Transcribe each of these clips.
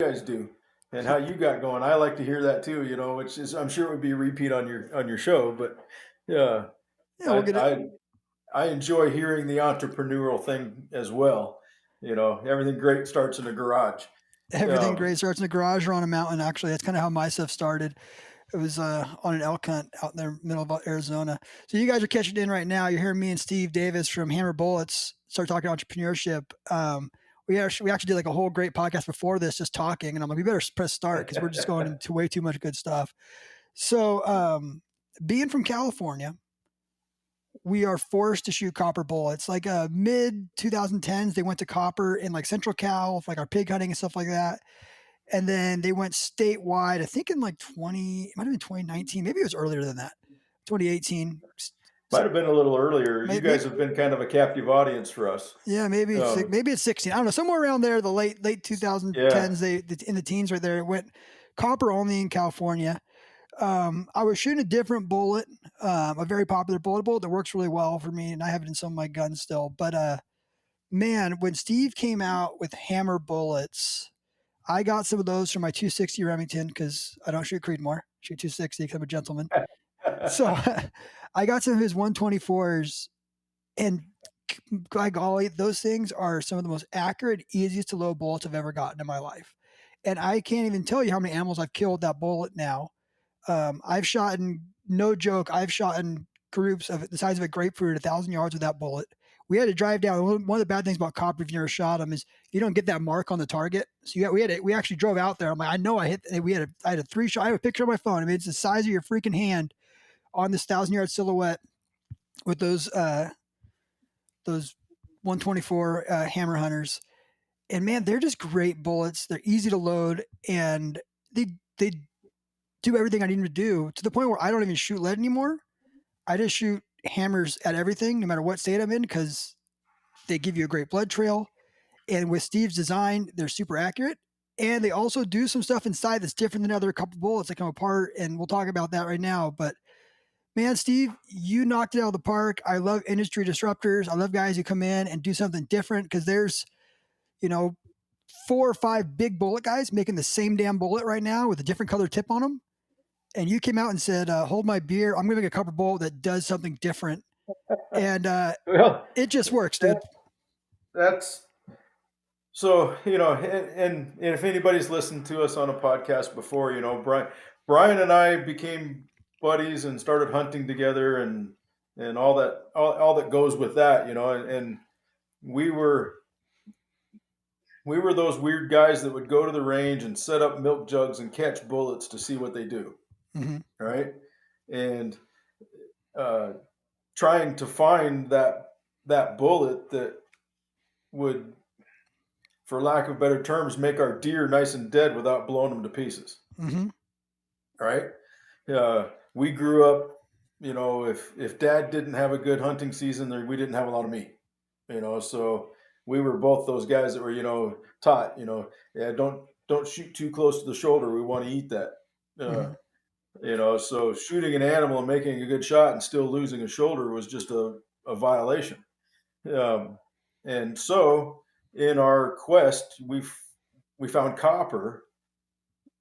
guys do and how you got going. I like to hear that too, which is I'm sure it would be a repeat on your show, but yeah, Yeah, I we'll get it. I I enjoy hearing the entrepreneurial thing as well. Everything great starts in a garage. Everything Um, great starts in a garage or on a mountain. Actually, that's kind of how my stuff started. It was on an elk hunt out in the middle of Arizona. So you guys are catching in right now. You're hearing me and Steve Davis from Hammer Bullets start talking entrepreneurship. We actually did like a whole great podcast before this, just talking, and I'm like, we better press start because we're just going into way too much good stuff. So, being from California, we are forced to shoot copper bullets. Like mid 2010s, they went to copper in like Central Cal, for like our pig hunting and stuff like that. And then they went statewide. I think in like 20, it might have been 2019. Maybe it was earlier than that, 2018. Might have been a little earlier. You Maybe, guys have been kind of a captive audience for us. yeah, Um, maybe it's 16. I don't know, somewhere around there. The late yeah, 2010s, in the teens right there. It went copper only in California. I was shooting a different bullet, a very popular bullet that works really well for me, and I have it in some of my guns still. But man, when Steve came out with hammer bullets, I got some of those from my 260 Remington because I don't shoot Creedmoor, I shoot 260 because I'm a gentleman. So I got some of his 124s, and by golly, those things are some of the most accurate, easiest to load bullets I've ever gotten in my life. And I can't even tell you how many animals I've killed that bullet now. I've shot in, no joke, I've shot in groups of the size of a grapefruit 1,000 yards with that bullet. We had to drive down. One of the bad things about copper, if you never shot them, is you don't get that mark on the target. So we actually drove out there. I'm like, I know I hit. I had a 3 shot. I have a picture on my phone. I mean, it's the size of your freaking hand on this 1,000 yard silhouette with those 124 hammer hunters. And man, they're just great bullets. They're easy to load, and they do everything I need them to do, to the point where I don't even shoot lead anymore. I just shoot hammers at everything, no matter what state I'm in, because they give you a great blood trail. And with Steve's design, they're super accurate. And they also do some stuff inside that's different than other couple bullets that come apart. And we'll talk about that right now. But man, Steve, you knocked it out of the park. I love industry disruptors. I love guys who come in and do something different, because there's, you know, 4 or 5 big bullet guys making the same damn bullet right now with a different color tip on them. And you came out and said, "Hold my beer. I'm going to make a copper bullet that does something different." And well, it just works, that, dude. that's so and if anybody's listened to us on a podcast before, Brian and I became buddies and started hunting together and all that goes with that, and we were we were those weird guys that would go to the range and set up milk jugs and catch bullets to see what they do, Mm-hmm. right? And uh, trying to find that bullet that would, for lack of better terms, make our deer nice and dead without blowing them to pieces, Mm-hmm. right? We grew up, if Dad didn't have a good hunting season, then we didn't have a lot of meat, so we were both those guys that were, taught, yeah, don't shoot too close to the shoulder. We want to eat that. Uh, Mm-hmm. so shooting an animal and making a good shot and still losing a shoulder was just a violation. Um, and so in our quest, we found copper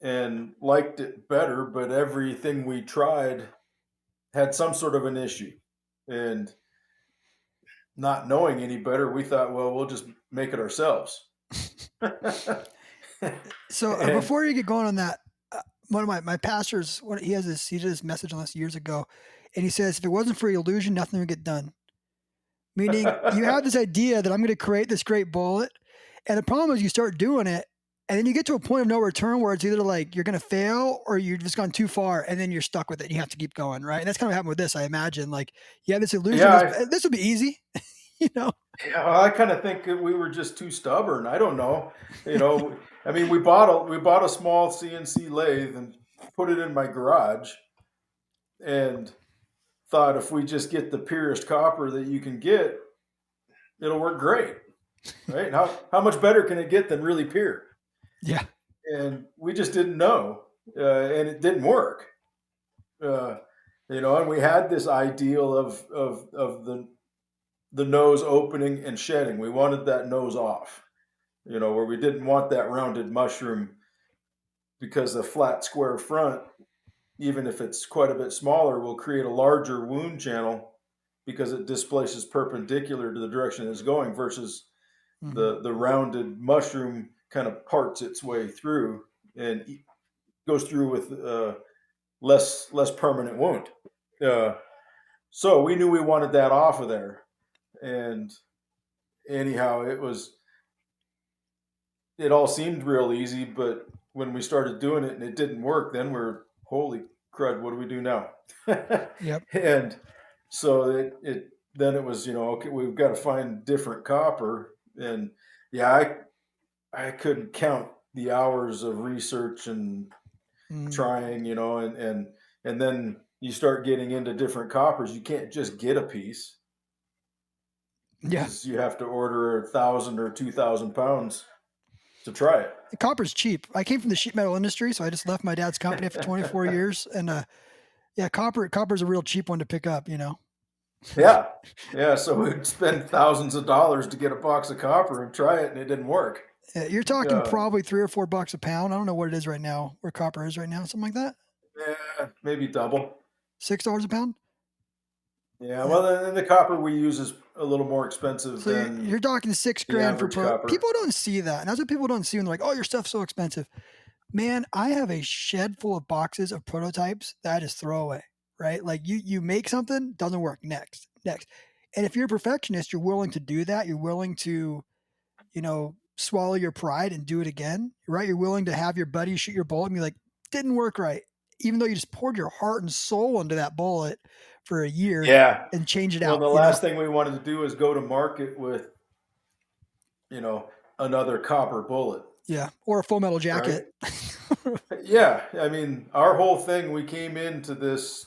and liked it better, but everything we tried had some sort of an issue. And not knowing any better, we thought, well, we'll just make it ourselves. So and before you get going on that, one of my pastors, he did this message on this years ago, and he says, if it wasn't for illusion, nothing would get done. Meaning, you have this idea that I'm going to create this great bullet, and the problem is you start doing it, and then you get to a point of no return where it's either like you're going to fail or you've just gone too far, and then you're stuck with it. And you have to keep going, right? And that's kind of what happened with this, I imagine. Like you have this illusion, yeah, this will be easy, you know. I kind of think that we were just too stubborn. I don't know. I mean, we bought a small CNC lathe and put it in my garage, and thought if we just get the purest copper that you can get, it'll work great, right? How much better can it get than really pure? Yeah. And we just didn't know, and it didn't work. Uh, and we had this ideal of the nose opening and shedding. We wanted that nose off, where we didn't want that rounded mushroom, because the flat square front, even if it's quite a bit smaller, will create a larger wound channel because it displaces perpendicular to the direction it's going versus Mm-hmm. the rounded mushroom kind of parts its way through and goes through with less permanent wound. Uh, so we knew we wanted that off of there, and anyhow, it all seemed real easy, but when we started doing it and it didn't work, then we're holy crud, what do we do now? Yep. And so it then it was, okay, we've got to find different copper. And yeah, I couldn't count the hours of research and Mm. trying, and then you start getting into different coppers. You can't just get a piece Yeah. because you have to order 1,000 or 2,000 pounds to try it. The copper's cheap. I came from the sheet metal industry, so I just left my dad's company after 24 years. And yeah, copper's a real cheap one to pick up, you know. Yeah, yeah. So we'd spend thousands of dollars to get a box of copper and try it, and it didn't work. You're talking Uh, probably $3 or $4 a pound. I don't know what it is right now, where copper is right now, something like that. yeah, maybe double. $6 a pound. Yeah. Yeah. Well, then the copper we use is a little more expensive So than you're talking six the grand for average pro. copper. People don't see that, and that's what people don't see when they're like, "Oh, your stuff's so expensive." Man, I have a shed full of boxes of prototypes that I just throw away. Right? Like you make something, doesn't work. Next. And if you're a perfectionist, you're willing to do that. You're willing to, swallow your pride and do it again. Right? You're willing to have your buddy shoot your bullet and be like, "Didn't work right," even though you just poured your heart and soul into that bullet for a year Yeah. and change it Well, out. the last thing we wanted to do is go to market with, you know, another copper bullet, Yeah, or a full metal jacket. right? Yeah. I mean, our whole thing, we came into this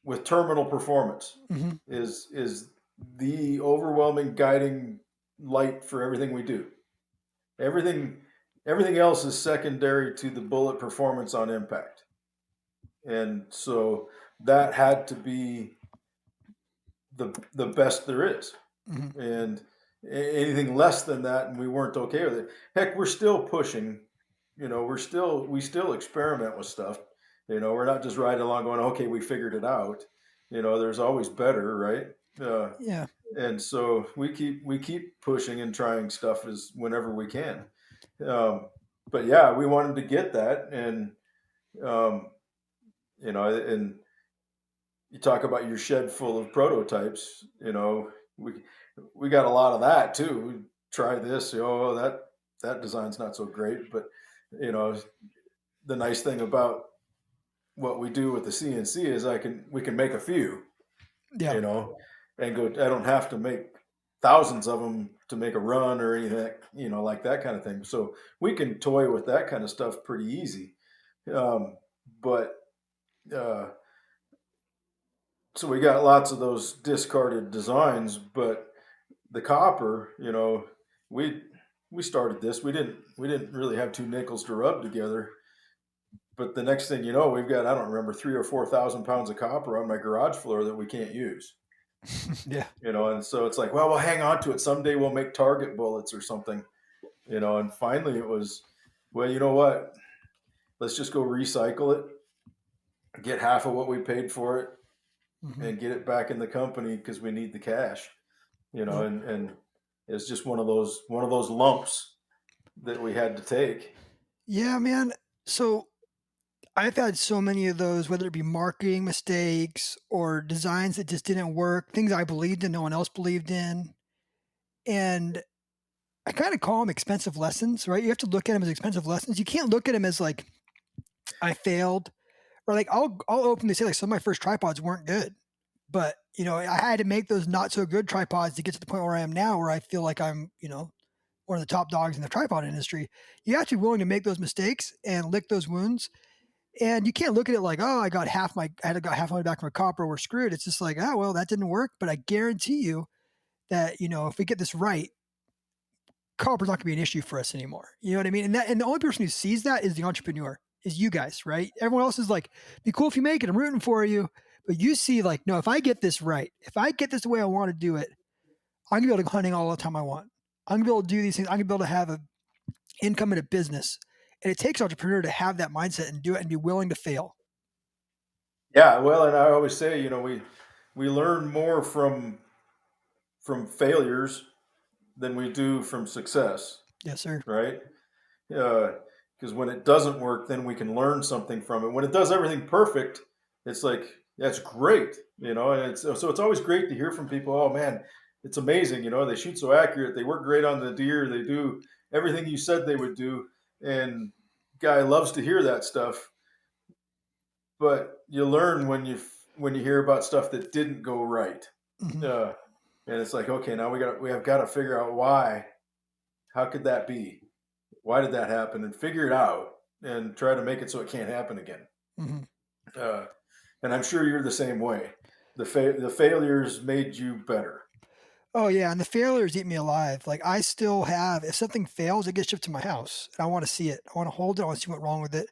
with terminal performance Hmm. is the overwhelming guiding light for everything we do. Everything everything else is secondary to the bullet performance on impact. And so that had to be the best there is. Hmm. And anything less than that, and we weren't okay with it. Heck, we're still pushing. We still experiment with stuff. We're not just riding along going, okay, we figured it out. There's always better, right? Uh, Yeah, and so we keep pushing and trying stuff as whenever we can. Um, but yeah, we wanted to get that, and um, and you talk about your shed full of prototypes. We we got a lot of that too. We try this, that design's not so great, but you know the nice thing about what we do with the CNC is we can make a few, yeah, you know, and go. I don't have to make thousands of them to make a run or anything, like that kind of thing. So we can toy with that kind of stuff pretty easy. But uh, so we got lots of those discarded designs, but the copper, we we started this. We didn't really have two nickels to rub together. But the next thing you know, we've got, I don't remember, 3 or 4 thousand pounds of copper on my garage floor that we can't use. yeah, And so it's like, well, we'll hang on to it. Someday we'll make target bullets or something. And finally it was, well, you know what? Let's just go recycle it, get half of what we paid for it, hmm, and get it back in the company because we need the cash. yep, And it's just one of those lumps that we had to take. yeah, man. So I've had so many of those, whether it be marketing mistakes or designs that just didn't work, things I believed in, no one else believed in, and I kind of call them expensive lessons, right? You have to look at them as expensive lessons. You can't look at them as like I failed, or like I'll openly say like some of my first tripods weren't good, but I had to make those not so good tripods to get to the point where I am now, where I feel like I'm one of the top dogs in the tripod industry. You have to be willing to make those mistakes and lick those wounds. And you can't look at it like, oh, I had to got half my back from a copper, we're screwed. It's just like, oh well, that didn't work. But I guarantee you that, if we get this right, copper's not gonna be an issue for us anymore. You know what I mean? And the only person who sees that is the entrepreneur, is you guys, right? Everyone else is like, be cool if you make it, I'm rooting for you. But you see, like, no, if I get this right, if I get this the way I want to do it, I'm gonna be able to go hunting all the time I want. I'm gonna be able to do these things. I'm gonna be able to have a income in a business. And it takes an entrepreneur to have that mindset and do it and be willing to fail. Yeah, well, and I always say, we learn more from failures than we do from success, Yes, sir. right? Because when it doesn't work, then we can learn something from it. When it does everything perfect, it's like that's great, and it's always great to hear from people. Oh man, it's amazing, they shoot so accurate, they work great on the deer, they do everything you said they would do, and guy loves to hear that stuff. But you learn when you hear about stuff that didn't go right, Hmm. uh, and it's like, okay, now we have got to figure out why. How could that be? Why did that happen? And figure it out and try to make it so it can't happen again. Hmm. Uh, and I'm sure you're the same way. The failures made you better. Oh yeah, and the failures eat me alive. Like I still have, if something fails, it gets shipped to my house, and I want to see it. I want to hold it. I want to see what's wrong with it.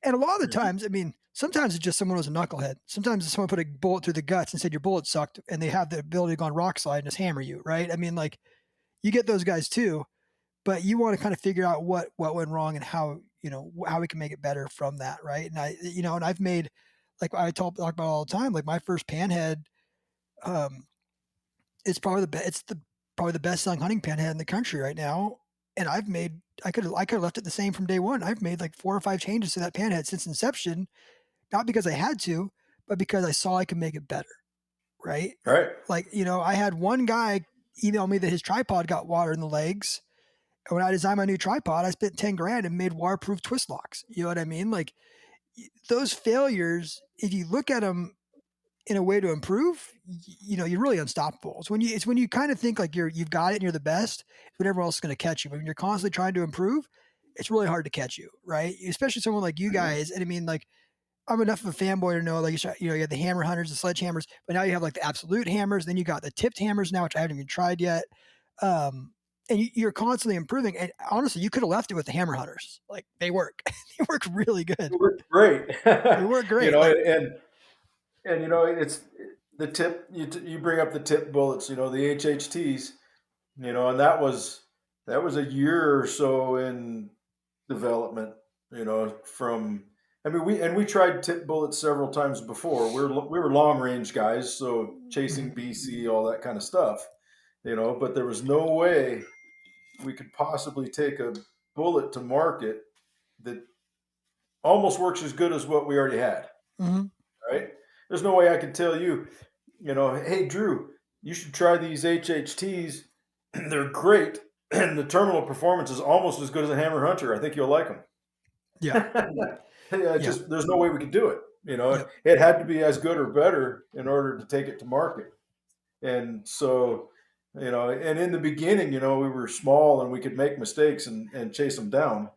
And a lot of the Mhm. times, I mean, sometimes it's just someone was a knucklehead. Sometimes it's someone put a bullet through the guts and said your bullet sucked, and they have the ability to go on rock slide and just hammer you, right? I mean, like you get those guys too, but you want to kind of figure out what went wrong and how how we can make it better from that, right? And and I've made, like I talk about all the time, like my first panhead. Um, it's probably probably the best selling hunting panhead in the country right now. And I could have left it the same from day one. I've made like 4 or 5 changes to that panhead since inception, not because I had to, but because I saw I could make it better. Right? All right. Like I had one guy email me that his tripod got water in the legs. And when I designed my new tripod, I spent 10 grand and made waterproof twist locks. You know what I mean? Like those failures, if you look at them in a way to improve, you're really unstoppable. It's when you kind of think like you've got it and you're the best, but everyone else is going to catch you. But when you're constantly trying to improve, it's really hard to catch you, right? Especially someone like you Mhm. guys. And I mean, like I'm enough of a fanboy to know, like you have the hammer hunters, the sledgehammers, but now you have like the absolute hammers. Then you got the tipped hammers now, which I haven't even tried yet. Um, and you're constantly improving. And honestly, you could have left it with the hammer hunters. Like they work, they work really good. It worked great. They work you great. know, Like, and it's the tip. You bring up the tip bullets. The HHTs. And that was a year or so in development. From I mean we tried tip bullets several times before. We were long range guys, so chasing mhm, BC, all that kind of stuff. But there was no way we could possibly take a bullet to market that almost works as good as what we already had. mhm. Right? There's no way I could tell you, hey Drew, you should try these HHTs. They're great, and the terminal performance is almost as good as a Hammer Hunter. I think you'll like them. Yeah, Yeah, yeah, just there's no way we could do it. yep. It had to be as good or better in order to take it to market. And so, and in the beginning, we were small and we could make mistakes and chase them down.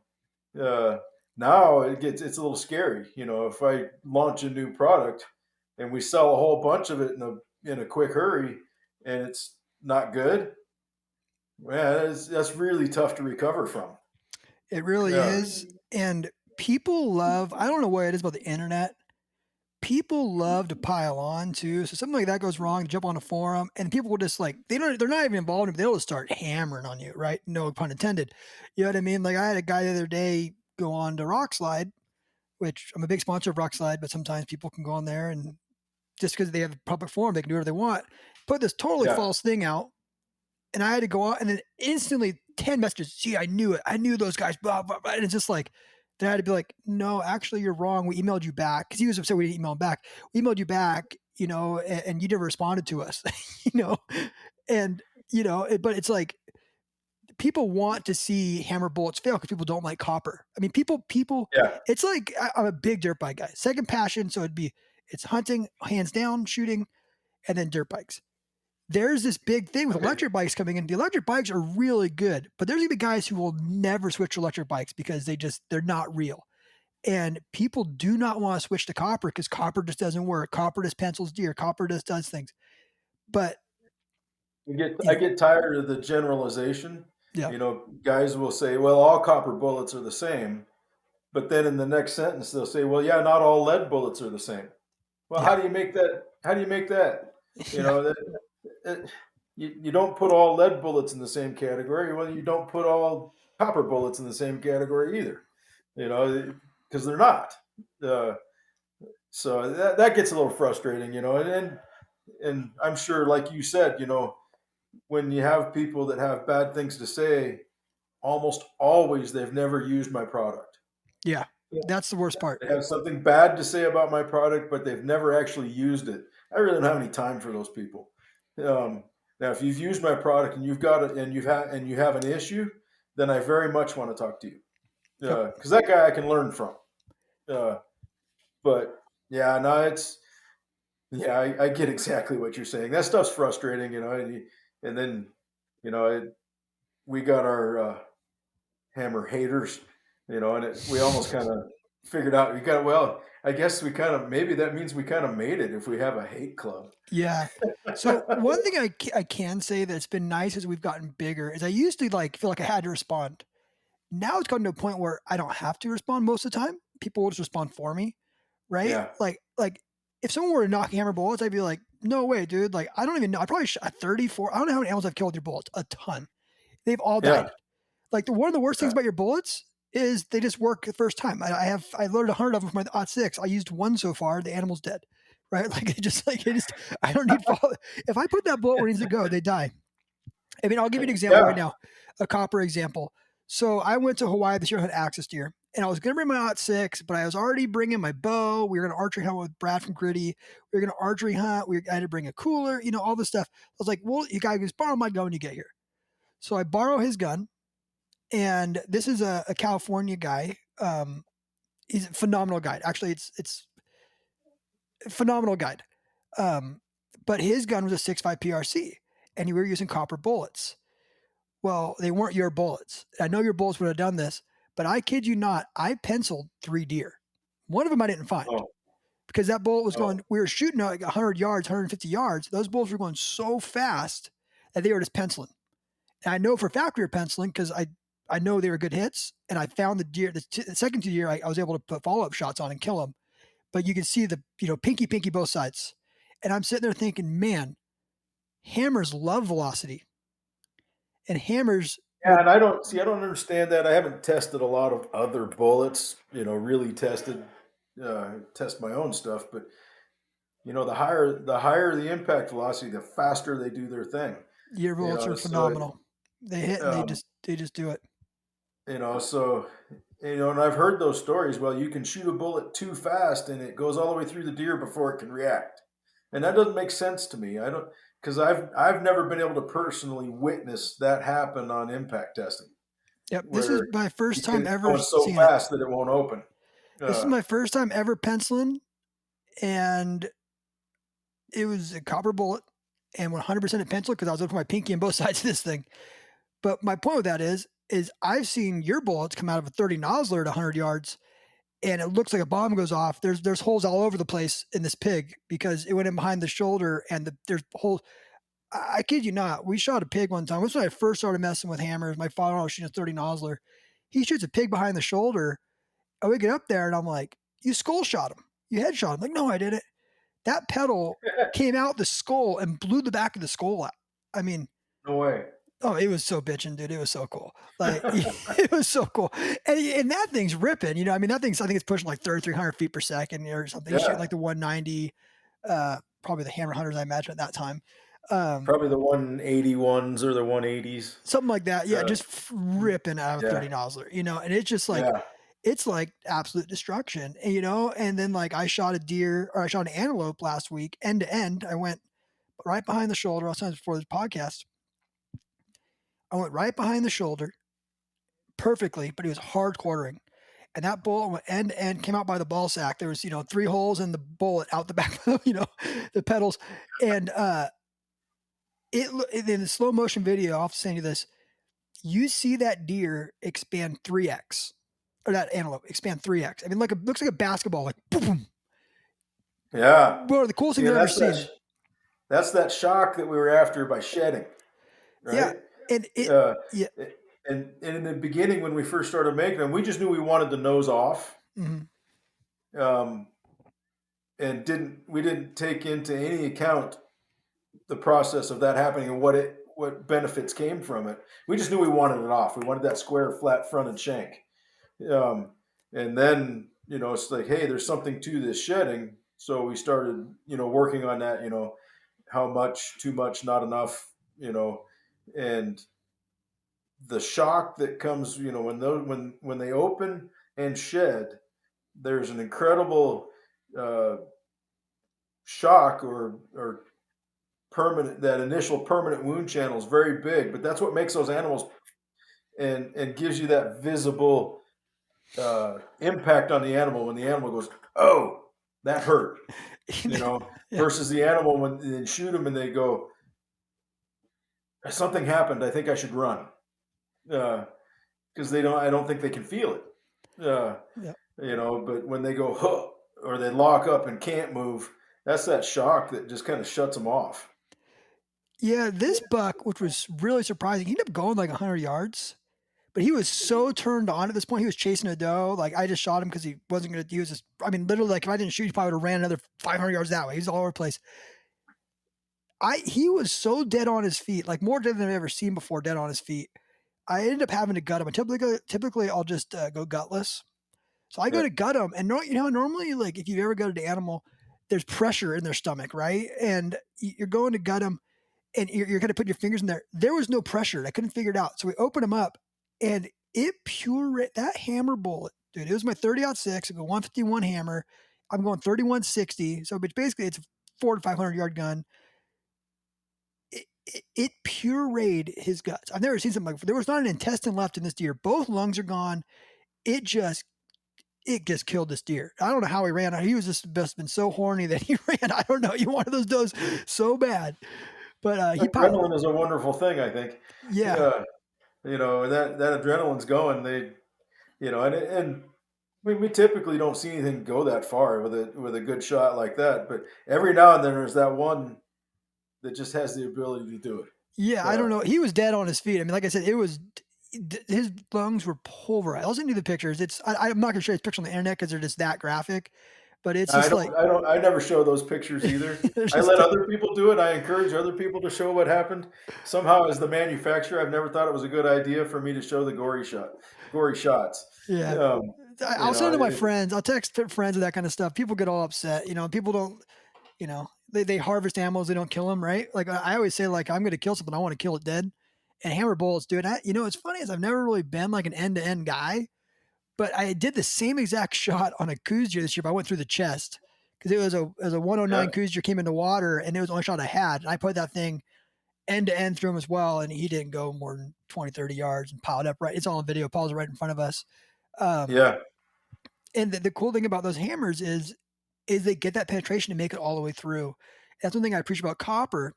Uh, Now it's a little scary. If I launch a new product and we sell a whole bunch of it in a quick hurry and it's not good, man, that's really tough to recover from. It really Yeah, is. And people love, I don't know what it is about the internet. People love to pile on too. So something like that goes wrong, jump on a forum, and people will just like they're not even involved in it. They'll just start hammering on you, right? No pun intended. You know what I mean? Like I had a guy the other day go on to Rockslide, which I'm a big sponsor of Rockslide, but sometimes people can go on there and just because they have a public forum, they can do whatever they want. Put this totally yeah, false thing out, and I had to go out and then instantly 10 messages. See, I knew it. I knew those guys. Blah, blah, blah. And it's just like, then I had to be like, no, actually, you're wrong. We emailed you back because he was upset we didn't email him back. We emailed you back, and you never responded to us, you know, and but it's like people want to see hammer bullets fail because people don't like copper. I mean, people. yeah. It's like I'm a big dirt bike guy. Second passion, so it's hunting, hands down, shooting, and then dirt bikes. There's this big thing with Okay. electric bikes coming in. The electric bikes are really good, but there's gonna be guys who will never switch to electric bikes because they're not real. And people do not want to switch to copper because copper just doesn't work. Copper just pencils deer. Copper just does things. But I you know, get tired of the generalization. yeah, Guys will say, "Well, all copper bullets are the same," but then in the next sentence they'll say, "Well, yeah, not all lead bullets are the same." Well, yeah, how do you make that? How do you make that? You yeah, know that you don't put all lead bullets in the same category. Well, you don't put all copper bullets in the same category either. because they're not. Uh, so that gets a little frustrating, and I'm sure, like you said, when you have people that have bad things to say, almost always they've never used my product. Yeah, that's the worst part. They have something bad to say about my product, but they've never actually used it. I really don't have any time for those people. Um, Now, if you've used my product and you've got it and you have an issue, then I very much want to talk to you Yep. because that guy I can learn from. Uh, but yeah, no, I get exactly what you're saying. That stuff's frustrating, and then you know it, we got our hammer haters, we almost kind of figured out we got well. I guess we kind of maybe that means we kind of made it if we have a hate club. Yeah. So one thing I can say that's been nice as we've gotten bigger is I used to feel like I had to respond. Now it's gotten to a point where I don't have to respond most of the time. People will just respond for me, right? Yeah, Like if someone were to knock hammer bullets, I'd be like, no way, dude. Like I don't even know. I probably shot 34. I don't know how many animals I've killed with your bullets. A ton. They've all yeah, died. Like one of the worst things yeah, about your bullets is they just work the first time. I loaded 100 of them from my '06. I used one so far. The animal's dead, right? Like it just I don't need follow. If I put that bullet where it needs to go, they die. I mean, I'll give you an example right yeah. now, a copper example. So I went to Hawaii this year on axis deer, and I was going to bring my '06, but I was already bringing my bow. We were going to archery hunt with Brad from Gritty. We were going to archery hunt. I had to bring a cooler, all this stuff. I was like, well, you guys borrow my gun when you get here. So I borrow his gun, and this is a California guy. He's a phenomenal guide. Actually, it's a phenomenal guide. Um, but his gun was a 6.5 PRC, and we were using copper bullets. Well, they weren't your bullets. I know your bullets would have done this, but I kid you not, I penciled 3 deer. One of them I didn't find Oh, because that bullet was oh, going. We were shooting at like 100 yards, 150 yards. Those bullets were going so fast that they were just penciling. And I know for a fact we were penciling because I know they were good hits, and I found the deer. The second 2 deer, I was able to put follow up shots on and kill them. But you can see the pinky both sides, and I'm sitting there thinking, man, hammers love velocity, and hammers yeah. will. And I don't understand that. I haven't tested a lot of other bullets. Really test my own stuff, but the higher the impact velocity, the faster they do their thing. Your bullets are So phenomenal. They hit and um, they just do it. so and I've heard those stories. Well, you can shoot a bullet too fast, and it goes all the way through the deer before it can react, and that doesn't make sense to me. I don't because I've never been able to personally witness that happen on impact testing, Yep. This is where my first time it's ever going so seeing it. fast that it won't open. This is Uh, my first time ever penciling, and it was a copper bullet and 100% a pencil because I was looking for my pinky on both sides of this thing. But my point with that is I've seen your bullets come out of a 30 nozzler at 100 yards, and it looks like a bomb goes off. There's holes all over the place in this pig because it went in behind the shoulder, and there's holes. I kid you not. We shot a pig one time. This was when I first started messing with hammers. My father was shooting a 30 nozzler. He shoots a pig behind the shoulder. I would get up there and I'm like, "You skull shot him. You head shot him." Like, no, I didn't. That pedal came out the skull and blew the back of the skull out. I mean, no way. oh, it was so bitching, dude. It was so cool. Like, it was so cool. And that thing's ripping. I mean, I think it's pushing like 3,300 feet per second or something. He's shooting Yeah, like the 190, probably the hammer hunters, I imagine, at that time. probably the 181s or the 180s. Something like that. Yeah, Uh, just ripping out of a yeah, 30 nozzler, and it's just like yeah. it's like absolute destruction, and then like I shot a deer or I shot an antelope last week end to end. I went right behind the shoulder. I was telling you before this podcast. I went right behind the shoulder perfectly, but he was hard quartering. And that bullet went end to end, came out by the ball sack. There was, 3 holes in the bullet out the back of the pedals. And in the slow motion video, I'll have to send you this. You see that deer expand 3x, or that antelope expand 3x. I mean, looks like a basketball, like boom, boom. Yeah. One of the coolest See, things I've and ever that's seen. that shock that we were after by shedding, Yeah, right? and it, Uh, yeah, and in the beginning, when we first started making them, we just knew we wanted the nose off, mhm. um, and we didn't take into any account the process of that happening and what benefits came from it. We just knew we wanted it off. We wanted that square, flat fronted shank. Um, And then, it's like, hey, there's something to this shedding. So we started, working on that, how much, too much, not enough, and the shock that comes, when they open and shed, there's an incredible uh, shock or permanent. That initial permanent wound channel is very big, but that's what makes those animals and gives you that visible impact on the animal when the animal goes, "Oh, that hurt," Yeah. versus the animal when they shoot them and they go, "Something happened. I think I should run," because they don't. I don't think they can feel it. Yeah. But when they go, huh, or they lock up and can't move, that's that shock that just kind of shuts them off. Yeah, this buck, which was really surprising, he ended up going like 100 yards, but he was so turned on at this point. He was chasing a doe. Like I just shot him because he wasn't going to. He was just. I mean, literally, like if I didn't shoot, he probably would have ran another 500 yards that way. He was all over the place. He was so dead on his feet, like more dead than I've ever seen before. Dead on his feet. I ended up having to gut him. And typically I'll just go gutless. So I go Right. to gut them, and normally, like if you've ever gutted an animal, there's pressure in their stomach, right? And you're going to gut them, and you're going to put your fingers in there. There was no pressure. I couldn't figure it out. So we opened them up, and it pure that hammer bullet, dude. It was my 30-06. I go 151 hammer. I'm going 3160. So, but basically, it's a 400 to 500 yard gun. It pureed his guts. I've never seen something like. There was not an intestine left in this deer. Both lungs are gone. It just killed this deer. I don't know how he ran. He was just been so horny that he ran. I don't know. You wanted those does so bad, but he piled. Adrenaline is a wonderful thing, I think. Yeah, Yeah, that adrenaline's going. And we typically don't see anything go that far with a good shot like that. But every now and then there's that one that just has the ability to do yeah. it. I don't know. He was dead on his feet. I mean, like I said, it was his lungs were pulverized. I'll send you the pictures. I'm not gonna show you the picture on the internet because they're just that graphic. But it's I just like don't, I don't, I never show those pictures either. there's I just let other people do it. I encourage other people to show what happened. Somehow, as the manufacturer, I've never thought it was a good idea for me to show the gory shots. yeah. Um, I'll send it to my it, friends. I'll text friends and that kind of stuff. People get all upset. People don't. They harvest animals. They don't kill them, right? Like I always say, like I'm going to kill something. I want to kill it dead. And hammer bullets, dude. It's funny is I've never really been like an end to end guy, but I did the same exact shot on a Coues deer this year. But I went through the chest because it was a yeah, 109 Coues deer came into water, and it was the only shot I had. And I put that thing end to end through him as well, and he didn't go more than 20, 30 yards and piled up right. It's all on video. Paul's right in front of us. Um, yeah, and the cool thing about those hammers is they get that penetration and make it all the way through. That's one thing I appreciate about copper,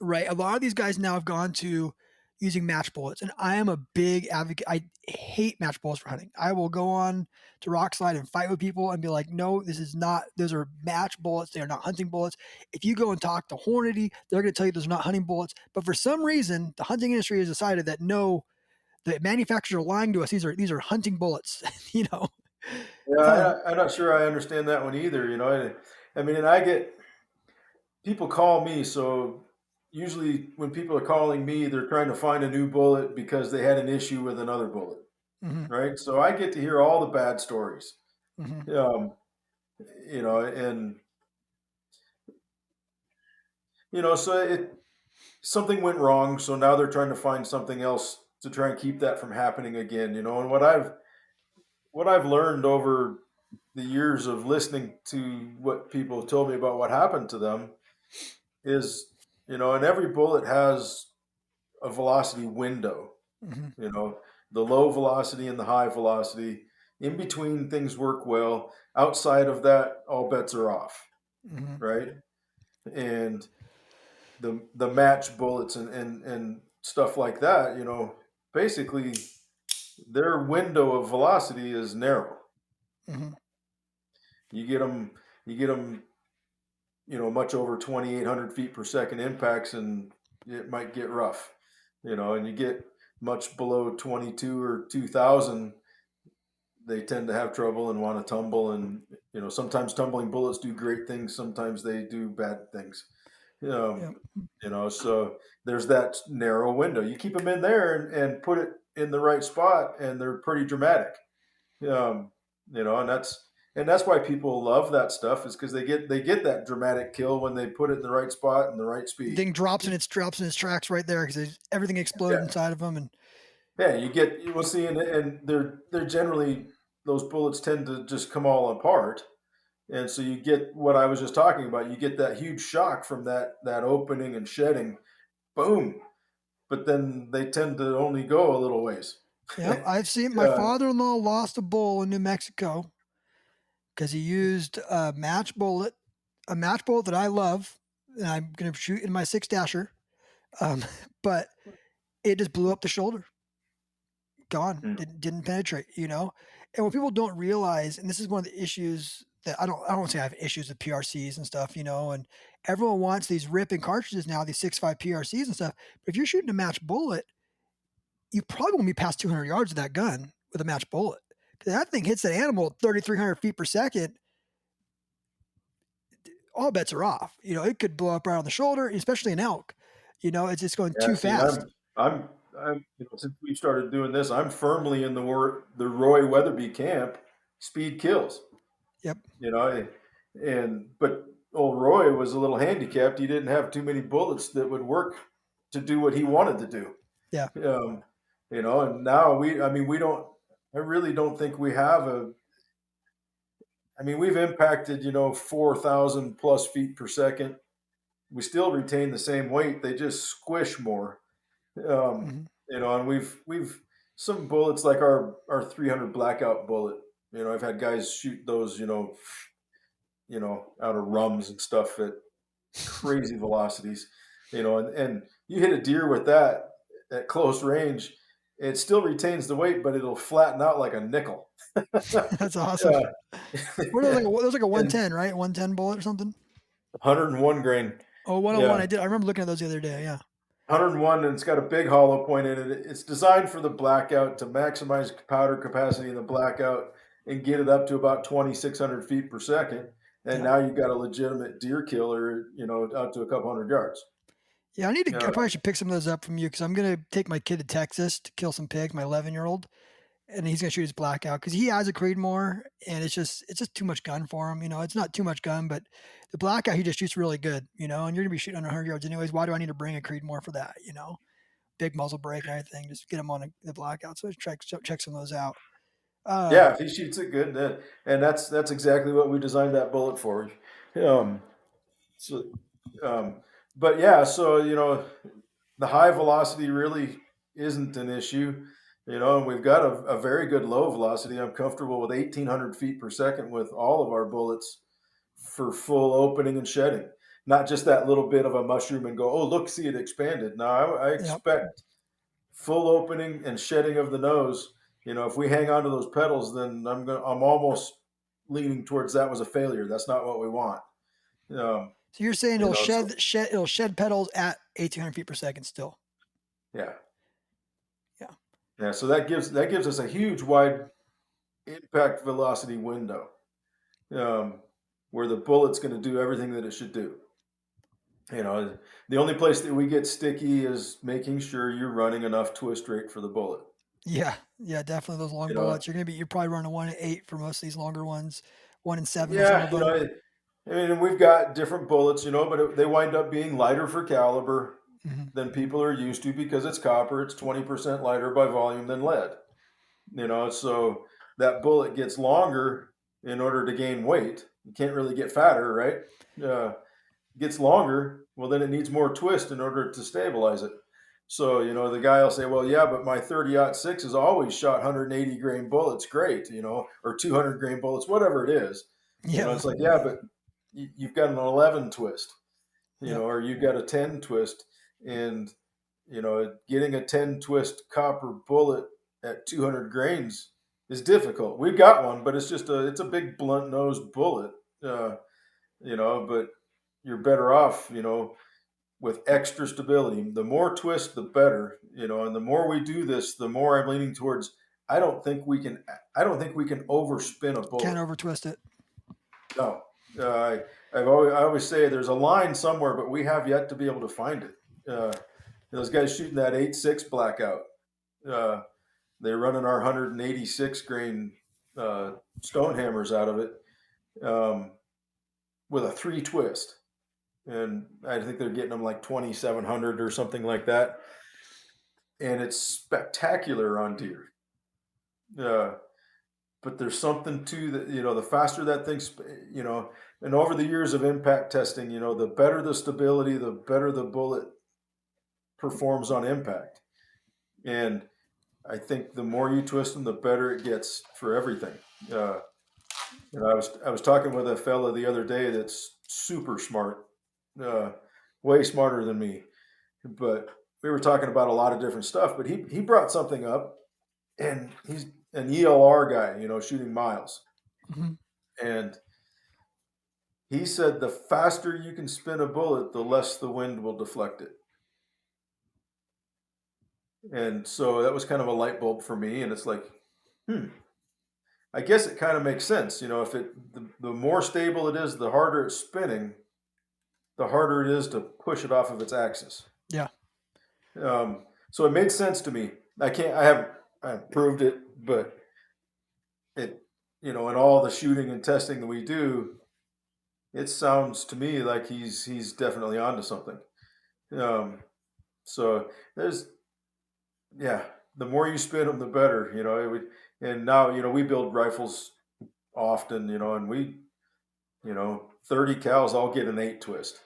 right? A lot of these guys now have gone to using match bullets, and I am a big advocate. I hate match bullets for hunting. I will go on to rock slide and fight with people and be like, no, this is not, those are match bullets. They are not hunting bullets. If you go and talk to Hornady, they're going to tell you those are not hunting bullets. But for some reason, the hunting industry has decided that no, the manufacturers are lying to us. These are hunting bullets, you know? yeah. Um, I'm not sure I understand that one either. I mean, and I get people call me, so usually when people are calling me, they're trying to find a new bullet because they had an issue with another bullet, mhm, right? So I get to hear all the bad stories. mhm, Um, and so something went wrong, so now they're trying to find something else to try and keep that from happening again. And what I've learned over the years of listening to what people have told me about what happened to them is, and every bullet has a velocity window. mhm, You know, the low velocity and the high velocity. In between, things work well. Outside of that, all bets are off, mhm, right? And the match bullets and stuff like that, basically their window of velocity is narrow. mhm, You get them, much over 2,800 feet per second impacts, and it might get rough. And you get much below 22 or 2,000, they tend to have trouble and want to tumble. And sometimes tumbling bullets do great things, sometimes they do bad things. yeah. So there's that narrow window. You keep them in there and put it in the right spot, and they're pretty dramatic. Um, and that's why people love that stuff is because they get that dramatic kill when they put it in the right spot and the right speed. Thing drops in its tracks right there because everything exploded Yeah, inside of them. And yeah. You will see, and they're generally those bullets tend to just come all apart, and so you get what I was just talking about. You get that huge shock from that opening and shedding, boom. But then they tend to only go a little ways. yep, I've seen my uh, father-in-law lost a bull in New Mexico because he used a match bullet that I love, and I'm gonna shoot in my six dasher. Um, but it just blew up the shoulder, gone, hmm. didn't penetrate, you know. And what people don't realize, and this is one of the issues that I don't say I have issues with PRCs and stuff, you know, and everyone wants these ripping cartridges now, these 6.5 PRCs and stuff. But if you're shooting a match bullet, you probably won't be past 200 yards of that gun with a match bullet. Because that thing hits that animal at 3,300 feet per second, all bets are off. You know, it could blow up right on the shoulder, especially an elk. You know, it's just going Yeah, too see, fast. I'm since we started doing this, I'm firmly in the Roy Weatherby camp. Speed kills, Yep. you know, but old Roy was a little handicapped. He didn't have too many bullets that would work to do what he wanted to do. Yeah. And now I mean, we don't. I really don't think we have a. I mean, we've impacted, 4,000 plus feet per second. We still retain the same weight. They just squish more. Um, Hmm. and we've some bullets like our 300 blackout bullet. I've had guys shoot those, out of rums and stuff at crazy velocities. And you hit a deer with that at close range, it still retains the weight, but it'll flatten out like a nickel. That's awesome. Yeah. What are those like? Those like a And 110, right? 110 bullet or something. 101 grain. Oh, 101. Yeah. I did. I remember looking at those the other day. Yeah. 101, and it's got a big hollow point in it. It's designed for the blackout to maximize powder capacity in the blackout and get it up to about 2,600 feet per second. And Yeah. now you've got a legitimate deer killer, out to a couple hundred yards. Yeah. I need to. I Uh, probably should pick some of those up from you because I'm gonna take my kid to Texas to kill some pigs. My 11-year-old, and he's gonna shoot his blackout because he has a Creedmoor, and it's just too much gun for him. You know, it's not too much gun, but the blackout he just shoots really good. You know, and you're gonna be shooting under 100 yards anyways. Why do I need to bring a Creedmoor for that? You know, big muzzle brake and everything. Just get him on the blackout. So check some of those out. yeah, if he shoots it good, and that's exactly what we designed that bullet for. Um, so, um, but yeah, so the high velocity really isn't an issue. And we've got a very good low velocity. I'm comfortable with 1,800 feet per second with all of our bullets for full opening and shedding. Not just that little bit of a mushroom and go, oh, look, see it expanded. No, I Yep. expect full opening and shedding of the nose. If we hang on to those pedals, then I'm almost leaning towards that was a failure. That's not what we want. Um, So you're saying so it'll shed petals at 1,800 feet per second still. yeah, Yeah. yeah. So that gives us a huge wide impact velocity window, um, where the bullet's going to do everything that it should do. The only place that we get sticky is making sure you're running enough twist rate for the bullet. Yeah. Yeah. Definitely those long You know, bullets. You're probably running 1 in 8 for most of these longer ones, 1 in 7 on some yeah, of them. I mean, we've got different bullets, but they wind up being lighter for caliber Hmm. than people are used to because it's copper. It's 20% lighter by volume than lead. So that bullet gets longer in order to gain weight. You can't really get fatter, right? Uh, gets longer, well, then it needs more twist in order to stabilize it. So, the guy will say, well, yeah, but my 30-06 has always shot 180 grain bullets. Great, or 200 grain bullets, whatever it is. Yeah. It's like, yeah, but you've got an 11 twist, Yep. or you've got a 10 twist. And, getting a 10 twist copper bullet at 200 grains is difficult. We've got one, but it's a big blunt nosed bullet. Uh, but you're better off, with extra stability. The more twist, the better, and the more we do this, the more I'm leaning towards. I don't think we can. I don't think we can overspin a Can't bullet. over twist it. No, I always say there's a line somewhere, but we have yet to be able to find it. Those guys shooting that 8.6 blackout, uh, they're running our 186 grain stone hammers out of it, um, with a 3 twist. And I think they're getting them like 2,700 or something like that. And it's spectacular on deer. Uh, but there's something to that, the faster that thing's, and over the years of impact testing, the better the stability, the better the bullet performs on impact. And I think the more you twist them, the better it gets for everything. Uh, I was talking with a fella the other day that's super smart, uh, way smarter than me. But we were talking about a lot of different stuff. But he brought something up, and he's an ELR guy, shooting miles, Mm-hmm. and he said the faster you can spin a bullet, the less the wind will deflect it. And so that was kind of a light bulb for me. And it's like, I guess it kind of makes sense. If the more stable it is, the harder it's spinning, the harder it is to push it off of its axis. Yeah. So it made sense to me. I haven't proved it, but it, in all the shooting and testing that we do, it sounds to me like he's definitely onto something. Um, so yeah, the more you spin them, the better. And now we build rifles often, and we, 30 cals, I'll get an 8 twist.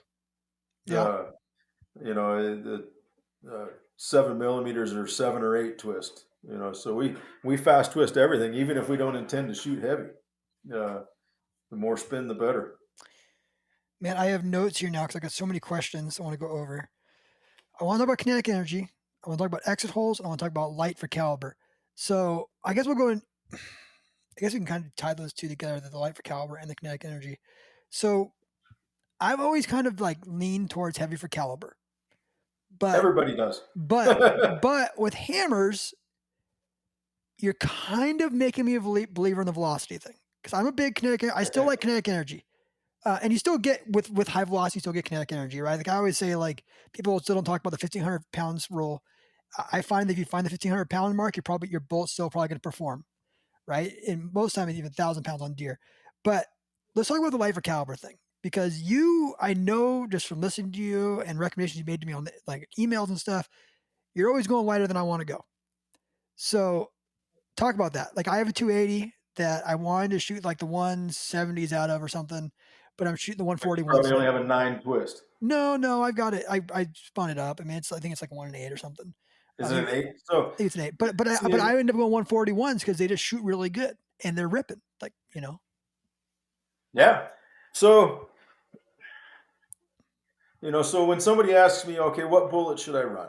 Yeah. Uh, the 7 millimeters or 7 or 8 twist. So we fast twist everything, even if we don't intend to shoot heavy. The more spin, the better. Man, I have notes here now because I got so many questions I want to go over. I want to talk about kinetic energy. I want to talk about exit holes. And I want to talk about light for caliber. So I guess we'll go in. I guess we can kind of tie those two together, the light for caliber and the kinetic energy. So I've always kind of like leaned towards heavy for caliber. But Everybody does. but with hammers, you're kind of making me a believer in the velocity thing. Because I'm a big kinetic. I still like kinetic energy. And you still get with high velocity, you still get kinetic energy, right? Like I always say, like people still don't talk about the 1,500 pounds rule. I find that if you find the 1,500 pound mark, your bullet's still probably going to perform, right? And most times, even 1,000 pounds on deer. But let's talk about the light for caliber thing because I know just from listening to you and recommendations you made to me on like emails and stuff, you're always going lighter than I want to go. So talk about that. Like I have a 280 that I wanted to shoot like the 170s out of or something, but I'm shooting the 141. Probably only have a 9 twist. No, I've got it. I spun it up. I mean, I think it's like 1 and 8 or something. Is it an 8? So I think it's an 8. But I end up going 141s because they just shoot really good and they're ripping. Like Yeah. So so when somebody asks me, okay, what bullet should I run?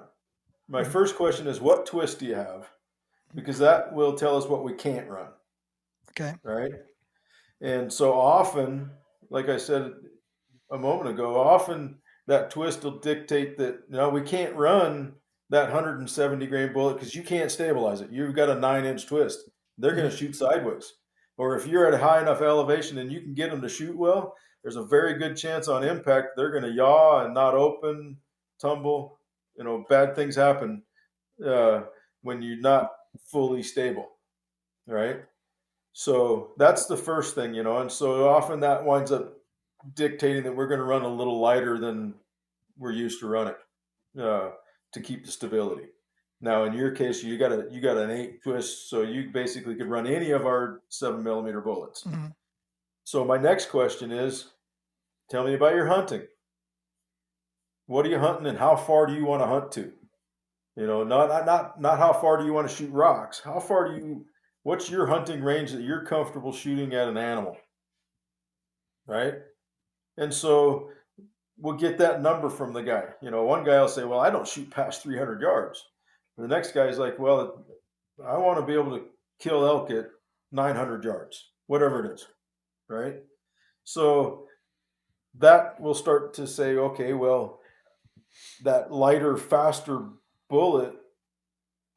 My first question is, what twist do you have? Because that will tell us what we can't run. Okay. Right. And so often, like I said a moment ago, often that twist will dictate that we can't run that 170 grain bullet because you can't stabilize it. You've got a 9-inch twist. They're going to shoot sideways. Or if you're at a high enough elevation and you can get them to shoot well, there's a very good chance on impact they're going to yaw and not open, tumble. Bad things happen when you're not fully stable, right? So that's the first thing, and so often that winds up dictating that we're going to run a little lighter than we're used to running to keep the stability. Now, in your case, you got an 8 twist, so you basically could run any of our 7 millimeter bullets. Mm-hmm. So my next question is, tell me about your hunting. What are you hunting, and how far do you want to hunt to? Not how far do you want to shoot rocks. How far do you? What's your hunting range that you're comfortable shooting at an animal? Right? And so we'll get that number from the guy. One guy will say, well, I don't shoot past 300 yards. The next guy is like, well, I want to be able to kill elk at 900 yards, whatever it is. Right? So that will start to say, okay, well, that lighter, faster bullet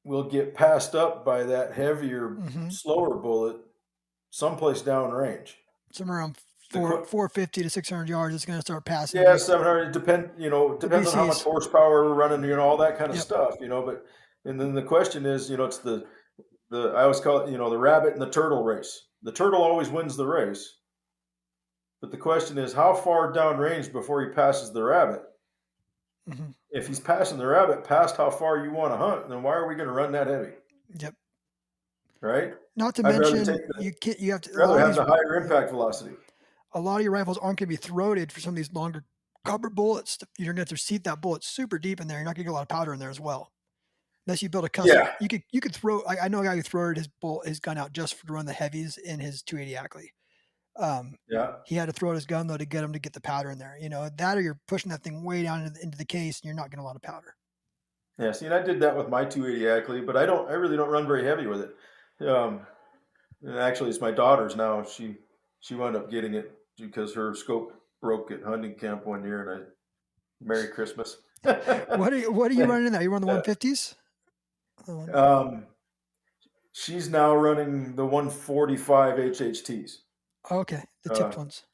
will get passed up by that heavier, slower bullet someplace downrange. Somewhere around 450 to 600 yards, it's going to start passing. Yeah, 700. Depends on how much horsepower we're running, all that kind of stuff, But and then the question is, it's the I always call it, the rabbit and the turtle race. The turtle always wins the race, but the question is how far downrange before he passes the rabbit. Hmm. If he's passing the rabbit past how far you want to hunt, then why are we going to run that heavy? Yep. Right? Not to I'd rather mention take the you can't. You have to. A lot rather of have these. the higher Yeah, impact velocity. a lot of your rifles aren't going to be throated for some of these longer copper bullets. You're going to have to seat that bullet super deep in there. You're not going to get a lot of powder in there as well. Unless you build a custom, Yeah, you could throw. I know a guy who throated his gun out just to run the heavies in his 280 Ackley. Um, yeah, he had to throw his gun though to get him to get the powder in there. That or you're pushing that thing way down into the case and you're not getting a lot of powder. yeah. See, and I did that with my 280 Ackley, but I really don't run very heavy with it. And actually, it's my daughter's now. She wound up getting it because her scope broke at hunting camp one year, and I Merry Christmas. What are you running in there? You run the 150s? um, she's now running the 145 HHTs. Oh, okay, the Uh, tipped ones.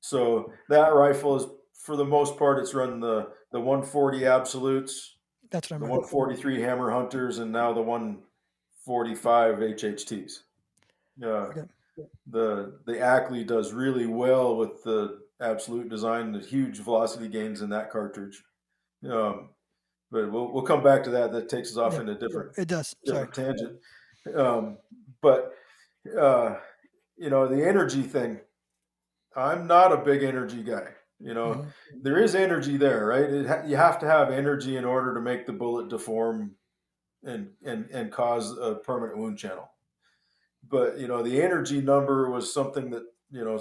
so that rifle is, for the most part, it's run the 140 Absolutes, That's what I'm the running. 143 Hammer Hunters, and now the 145 HHTs. Uh, Okay. the Ackley does really well with the Absolute design, the huge velocity gains in that cartridge. Um, but we'll come back to that. That takes us off Yep, into it does. Sorry. different tangent. But uh, the energy thing. I'm not a big energy guy. You know, Hmm. there is energy there, right? You have to have energy in order to make the bullet deform and cause a permanent wound channel. But the energy number was something that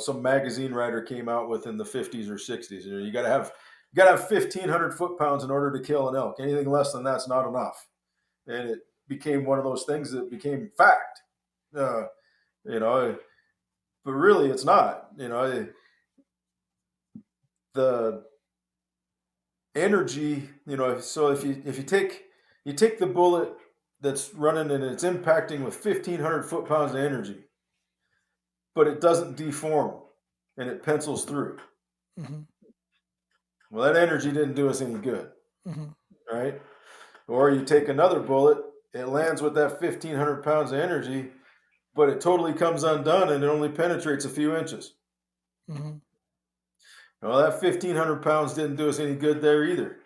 some magazine writer came out with in the 50s or 60s. You got to have 1,500 foot-pounds in order to kill an elk. Anything less than that's not enough, and it became one of those things that became fact. Uh, you know, but really, it's not. The energy. So if you take the bullet that's running and it's impacting with 1,500 foot-pounds of energy, but it doesn't deform and it pencils through. Hmm. Well, that energy didn't do us any good, Hmm. right? Or you take another bullet, it lands with that 1,500 pounds of energy, but it totally comes undone and it only penetrates a few inches. Hmm. Well, that 1,500 pounds didn't do us any good there either.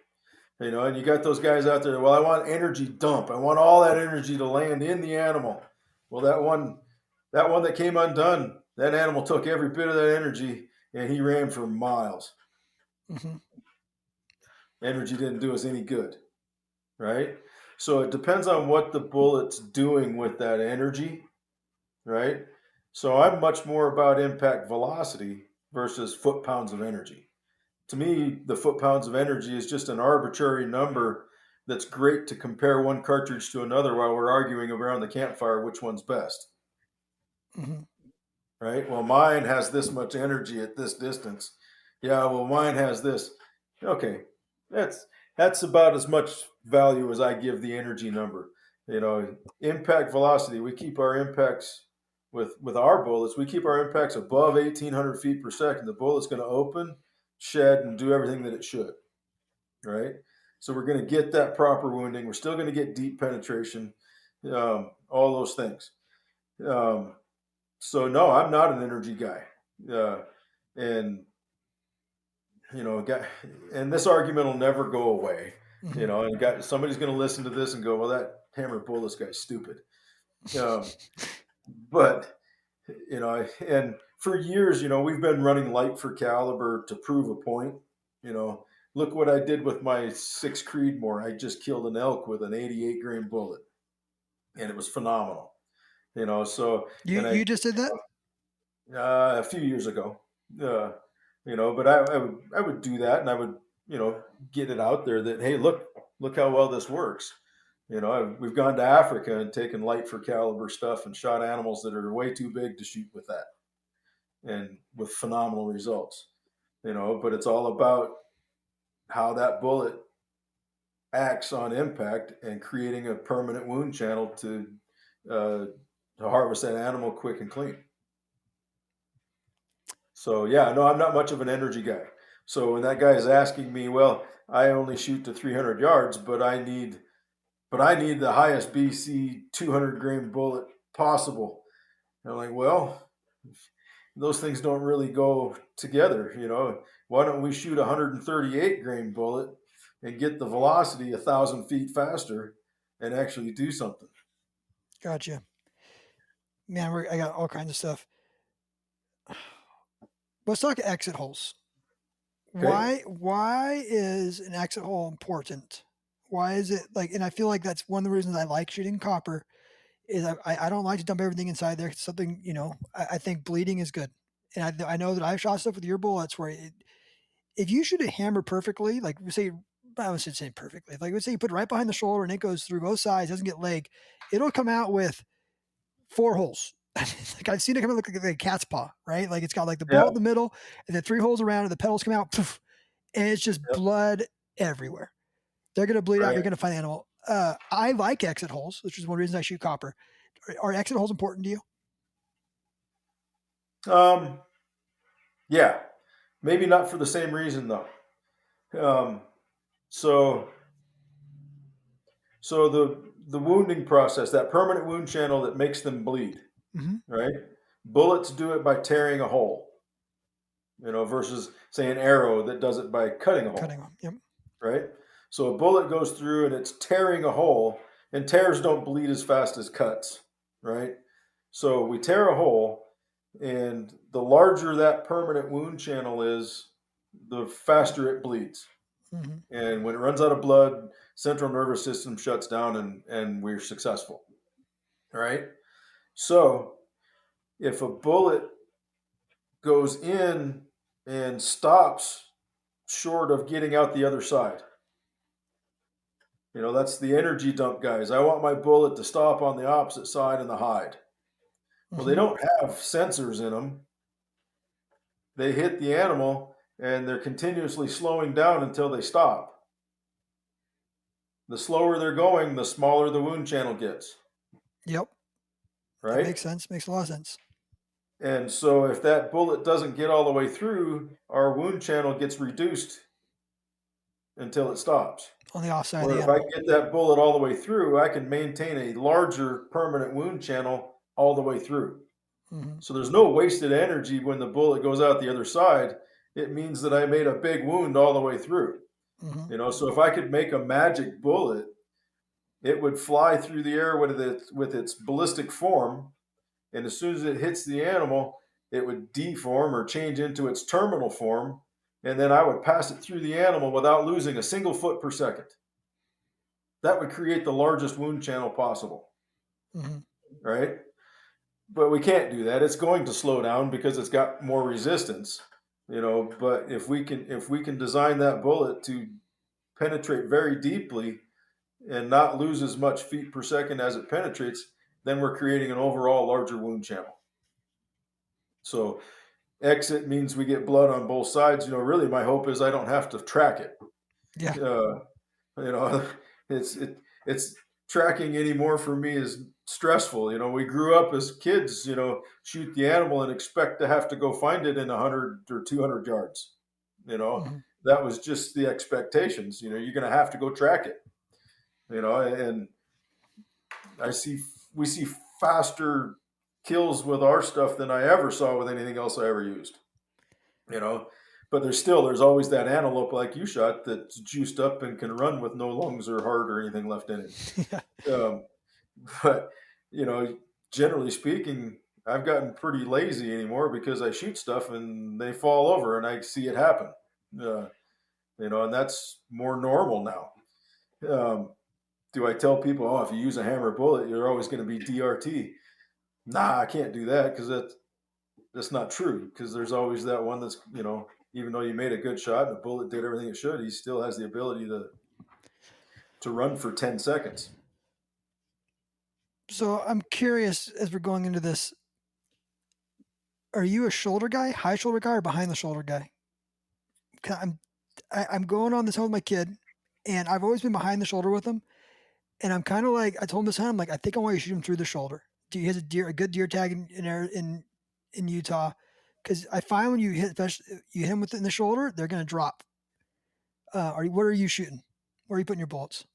And you got those guys out there, well, I want energy dump. I want all that energy to land in the animal. Well, that one that came undone, that animal took every bit of that energy and he ran for miles. Hmm. Energy didn't do us any good, right? So it depends on what the bullet's doing with that energy, right? So I'm much more about impact velocity versus foot pounds of energy. To me, the foot pounds of energy is just an arbitrary number that's great to compare one cartridge to another while we're arguing around the campfire which one's best, Hmm. right? Well, mine has this much energy at this distance. Yeah, well, mine has this. Okay, that's that's about as much value as I give the energy number. Impact velocity. We keep our impacts with our bullets. We keep our impacts above 1,800 feet per second. The bullet's going to open, shed, and do everything that it should. Right. So we're going to get that proper wounding. We're still going to get deep penetration. All those things. Um, so no, I'm not an energy guy. Uh, and and this argument will never go away. Hmm. And somebody's going to listen to this and go, "Well, that hammer bull, this guy's stupid." Um, but and for years, we've been running light for caliber to prove a point. Look what I did with my 6 Creedmoor. I just killed an elk with an 88 grain bullet, and it was phenomenal. So You and I you just did that? a few years ago. Uh, but I would do that, and I would get it out there that, hey, look how well this works. We've gone to Africa and taken light for caliber stuff and shot animals that are way too big to shoot with that, and with phenomenal results. But it's all about how that bullet acts on impact and creating a permanent wound channel uh, to harvest that animal quick and clean. So yeah, no, I'm not much of an energy guy. So when that guy is asking me, well, I only shoot to 300 yards, but I need the highest BC 200 grain bullet possible. And I'm like, well, Those things don't really go together. Why don't we shoot a 138 grain bullet and get the velocity 1,000 feet faster and actually do something? Gotcha. Man, I got all kinds of stuff. Let's talk exit holes. Okay. Why is an exit hole important? Why is it like? And I feel like that's one of the reasons I like shooting copper is I don't like to dump everything inside there. It's something I think bleeding is good, and I know that I've shot stuff with your bullets where if you shoot a hammer perfectly, like say I was say perfectly, like let's say you put it right behind the shoulder and it goes through both sides, doesn't get leg, it'll come out with 4 holes. Like I've seen it come out like a cat's paw, right? Like it's got like the Yeah. bullet in the middle and then 3 holes around, and the petals come out, poof, and it's just Yep. blood everywhere. They're gonna bleed out. You're Right. gonna find the animal. I like exit holes, which is one reason I shoot copper. Are exit holes important to you? Um, yeah. Maybe not for the same reason though. Um, so so the wounding process, that permanent wound channel that makes them bleed, Mm-hmm. right? Bullets do it by tearing a hole, versus say an arrow that does it by cutting a Cutting hole, them. Yep. right? So a bullet goes through and it's tearing a hole, and tears don't bleed as fast as cuts, right? So we tear a hole, and the larger that permanent wound channel is, the faster it bleeds. Mm-hmm. And when it runs out of blood, central nervous system shuts down, and we're successful, right? So if a bullet goes in and stops short of getting out the other side, that's the energy dump guys. I want my bullet to stop on the opposite side in the hide. Well, they Mm-hmm. don't have sensors in them. They hit the animal and they're continuously slowing down until they stop. The slower they're going, the smaller the wound channel gets, Yep. That right? makes sense. Makes a lot of sense. And so if that bullet doesn't get all the way through, our wound channel gets reduced until it stops. On the offside of Where the if I animal. get that bullet all the way through, I can maintain a larger permanent wound channel all the way through. Mm-hmm. So there's no wasted energy when the bullet goes out the other side. It means that I made a big wound all the way through. Mm-hmm. So if I could make a magic bullet, it would fly through the air with its ballistic form, and as soon as it hits the animal, it would deform or change into its terminal form, and then I would pass it through the animal without losing a single foot per second. That would create the largest wound channel possible, Mm-hmm. right? But we can't do that. It's going to slow down because it's got more resistance, But if we can design that bullet to penetrate very deeply and not lose as much feet per second as it penetrates, then we're creating an overall larger wound channel. So exit means we get blood on both sides. Really, my hope is I don't have to track it. Yeah. Uh, you know, it's tracking anymore for me is stressful. We grew up as kids. Shoot the animal and expect to have to go find it in 100 or 200 yards. You know, Mm-hmm. that was just the expectations. You're going to have to go track it. And I see we see faster kills with our stuff than I ever saw with anything else I ever used. you know. But there's always that antelope like you shot that's juiced up and can run with no lungs or heart or anything left in him. Yeah. Um, but you know, generally speaking, I've gotten pretty lazy anymore because I shoot stuff and they fall over and I see it happen. Uh, and that's more normal now. Um, do I tell people, oh, if you use a hammer bullet, you're always going to be DRT? Nah, I can't do that because that's not true, because there's always that one that's, even though you made a good shot and the bullet did everything it should, he still has the ability to run for 10 seconds. So I'm curious as we're going into this, are you a shoulder guy, high shoulder guy, or behind the shoulder guy? 'Cause I'm going on this home with my kid, and I've always been behind the shoulder with him. And I'm kind of like I told him this time, I'm like I think I want you to shoot him through the shoulder. He has a good deer tag in Utah, because I find when especially you hit him in the shoulder, they're going to drop. What are you shooting? Where are you putting your bullets?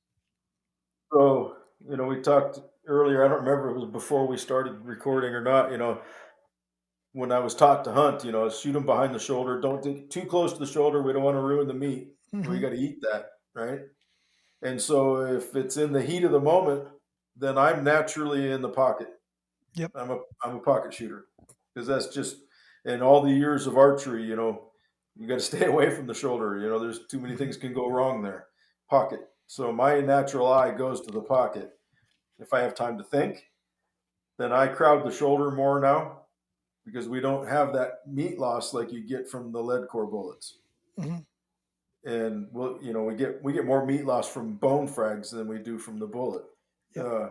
So, we talked earlier, I don't remember if it was before we started recording or not, when I was taught to hunt, shoot them behind the shoulder. Don't get too close to the shoulder. We don't want to ruin the meat. We Hmm. got to eat that, right? And so if it's in the heat of the moment, then I'm naturally in the pocket. Yep. I'm a pocket shooter because that's just in all the years of archery. You got to stay away from the shoulder. There's too many Hmm. things can go wrong there. Pocket. So my natural eye goes to the pocket. If I have time to think, then I crowd the shoulder more now because we don't have that meat loss like you get from the lead core bullets. Hmm. And we get more meat loss from bone frags than we do from the bullet. Yep. Uh,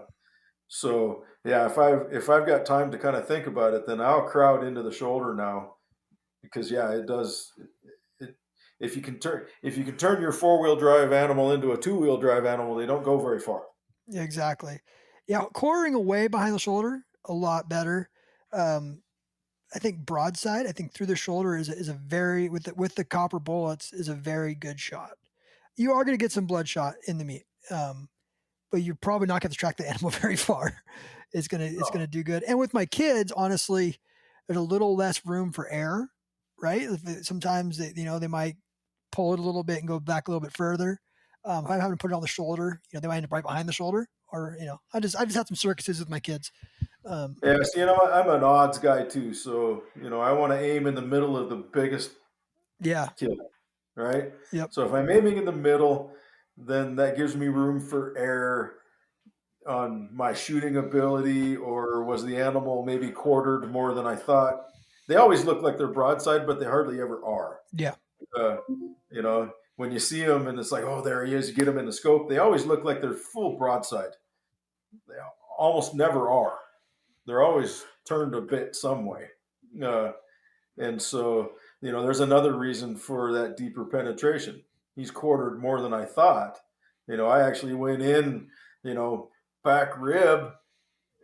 so yeah, if I've got time to kind of think about it, then I'll crowd into the shoulder now because yeah, it does. It, if you can turn your 4-wheel drive animal into a 2-wheel drive animal, they don't go very far. Yeah, exactly. Yeah, quartering away behind the shoulder a lot better. Um, I think broadside. I think through the shoulder is a very with the copper bullets is a very good shot. You are going to get some bloodshot in the meat, but you're probably not going to track the animal very far. It's gonna Oh, do good. And with my kids, honestly, there's a little less room for error, right? Sometimes they might pull it a little bit and go back a little bit further. If I'm having to put it on the shoulder, they might end up right behind the shoulder, or I just had some circuses with my kids. Um, yeah. See, I'm an odds guy too, so I want to aim in the middle of the biggest yeah, kill, right? yep, So if I'm aiming in the middle, then that gives me room for error on my shooting ability, or was the animal maybe quartered more than I thought? They always look like they're broadside, but they hardly ever are. yeah, Uh, when you see them and it's like, oh, there he is, you get them in the scope, they always look like they're full broadside. They almost never are. They're always turned a bit some way. Uh, and so, there's another reason for that deeper penetration. He's quartered more than I thought. I actually went in, you know, back rib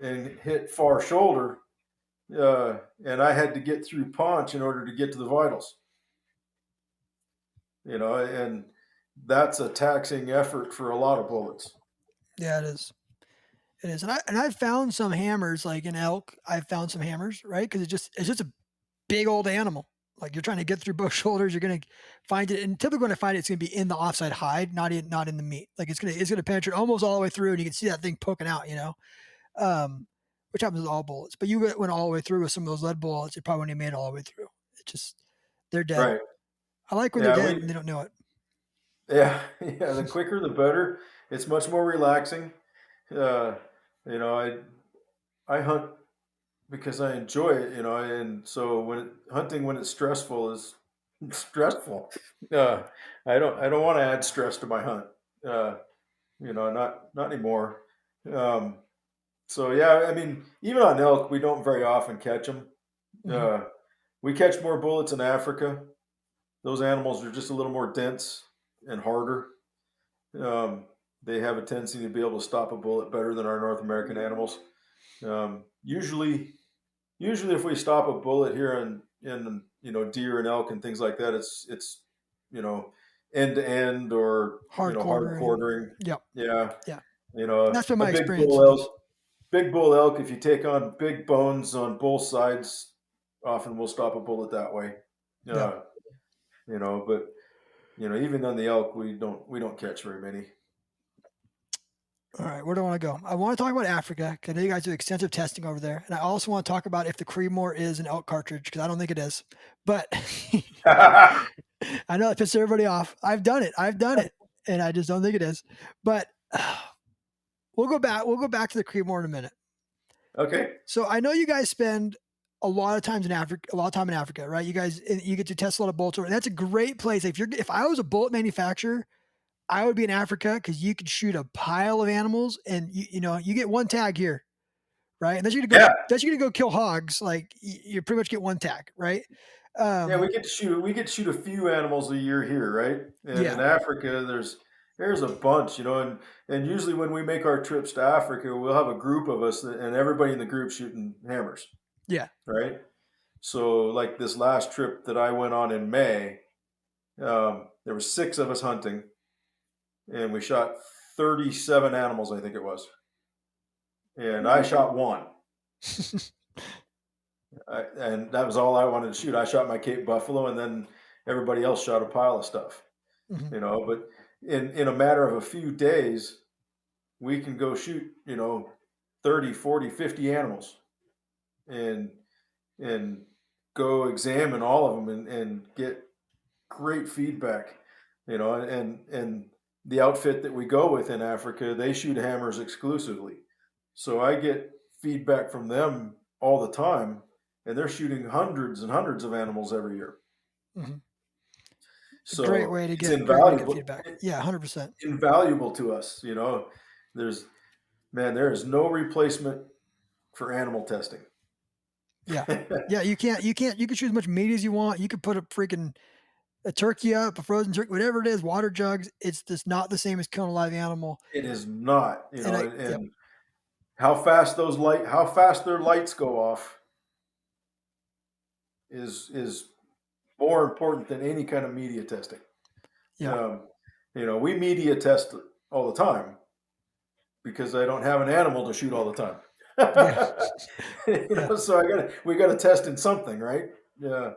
and hit far shoulder, and I had to get through paunch in order to get to the vitals. And that's a taxing effort for a lot of bullets. yeah. It is. It is, and I've found some hammers like in elk. I've found some hammers, right? Because it's just a big old animal. Like you're trying to get through both shoulders, you're gonna find it, and typically when I find it, it's gonna be in the offside hide, not in the meat. Like it's gonna penetrate almost all the way through, and you can see that thing poking out. Um, which happens with all bullets. But you went all the way through with some of those lead bullets, it probably wouldn't have made it all the way through. It just they're dead. Right. I like when they're Yeah. dead and they don't know it. Yeah. Yeah. The quicker, the better. It's much more relaxing. Uh, I hunt because I enjoy it, and so hunting when it's stressful is stressful. Uh, I don't want to add stress to my hunt. Uh, not anymore. Um, so yeah, I mean, even on elk, we don't very often catch them. Hmm. Uh, we catch more bullets in Africa. Those animals are just a little more dense and harder. Um, they have a tendency to be able to stop a bullet better than our North American animals. Usually, if we stop a bullet here in deer and elk and things like that, it's you know end to end or Hard hard quartering. quartering. Yep. Yeah, Yeah. And a, that's been a my big experience bull in elk. those. Big bull elk. If you take on big bones on both sides, often we'll stop a bullet that way. Yeah. Uh, but even on the elk, we don't catch very many. All right, where do I want to go? I want to talk about Africa because I know you guys do extensive testing over there, and I also want to talk about if the Creedmoor is an elk cartridge because I don't think it is. But I know it pisses everybody off. I've done it. I've done it, and I just don't think it is. But we'll go back. We'll go back to the Creedmoor in a minute. Okay. So I know you guys spend a lot of times in Africa, a lot of time in Africa, right? You get to test a lot of bullets, and that's a great place. If I was a bullet manufacturer, I would be in Africa because you could shoot a pile of animals, and you get one tag here, right? Unless you're gonna go, Yeah. unless you're gonna go kill hogs, like you pretty much get one tag, right? Yeah, we Um, get to shoot. We get to shoot a few animals a year here, right? And in yeah, Africa, there's a bunch, and usually when we make our trips to Africa, we'll have a group of us, and everybody in the group shooting hammers, yeah. right? So, like this last trip that I went on in May, there were 6 of us hunting, and we shot 37 animals, I think it was, and I shot one. And that was all I wanted to shoot. I shot my Cape Buffalo, and then everybody else shot a pile of stuff, Hmm. But in a matter of a few days, we can go shoot, 30, 40, 50 animals, and and go examine all of them, and get great feedback, and the outfit that we go with in Africa, they shoot hammers exclusively. So I get feedback from them all the time, and they're shooting hundreds and hundreds of animals every year. Hmm. A great So way to it's get great way to get invaluable, feedback. Yeah, 100%. invaluable to us. There's there is no replacement for animal testing. Yeah. Yeah, you can shoot as much meat as you want. You could put a turkey up, a frozen turkey, whatever it is, water jugs. It's just not the same as killing a live animal. It is not, And yep, and how fast their lights go off is more important than any kind of media testing. yeah, Um, we media test all the time because I don't have an animal to shoot all the time. yeah, yeah. So we got to test in something, right? Yeah,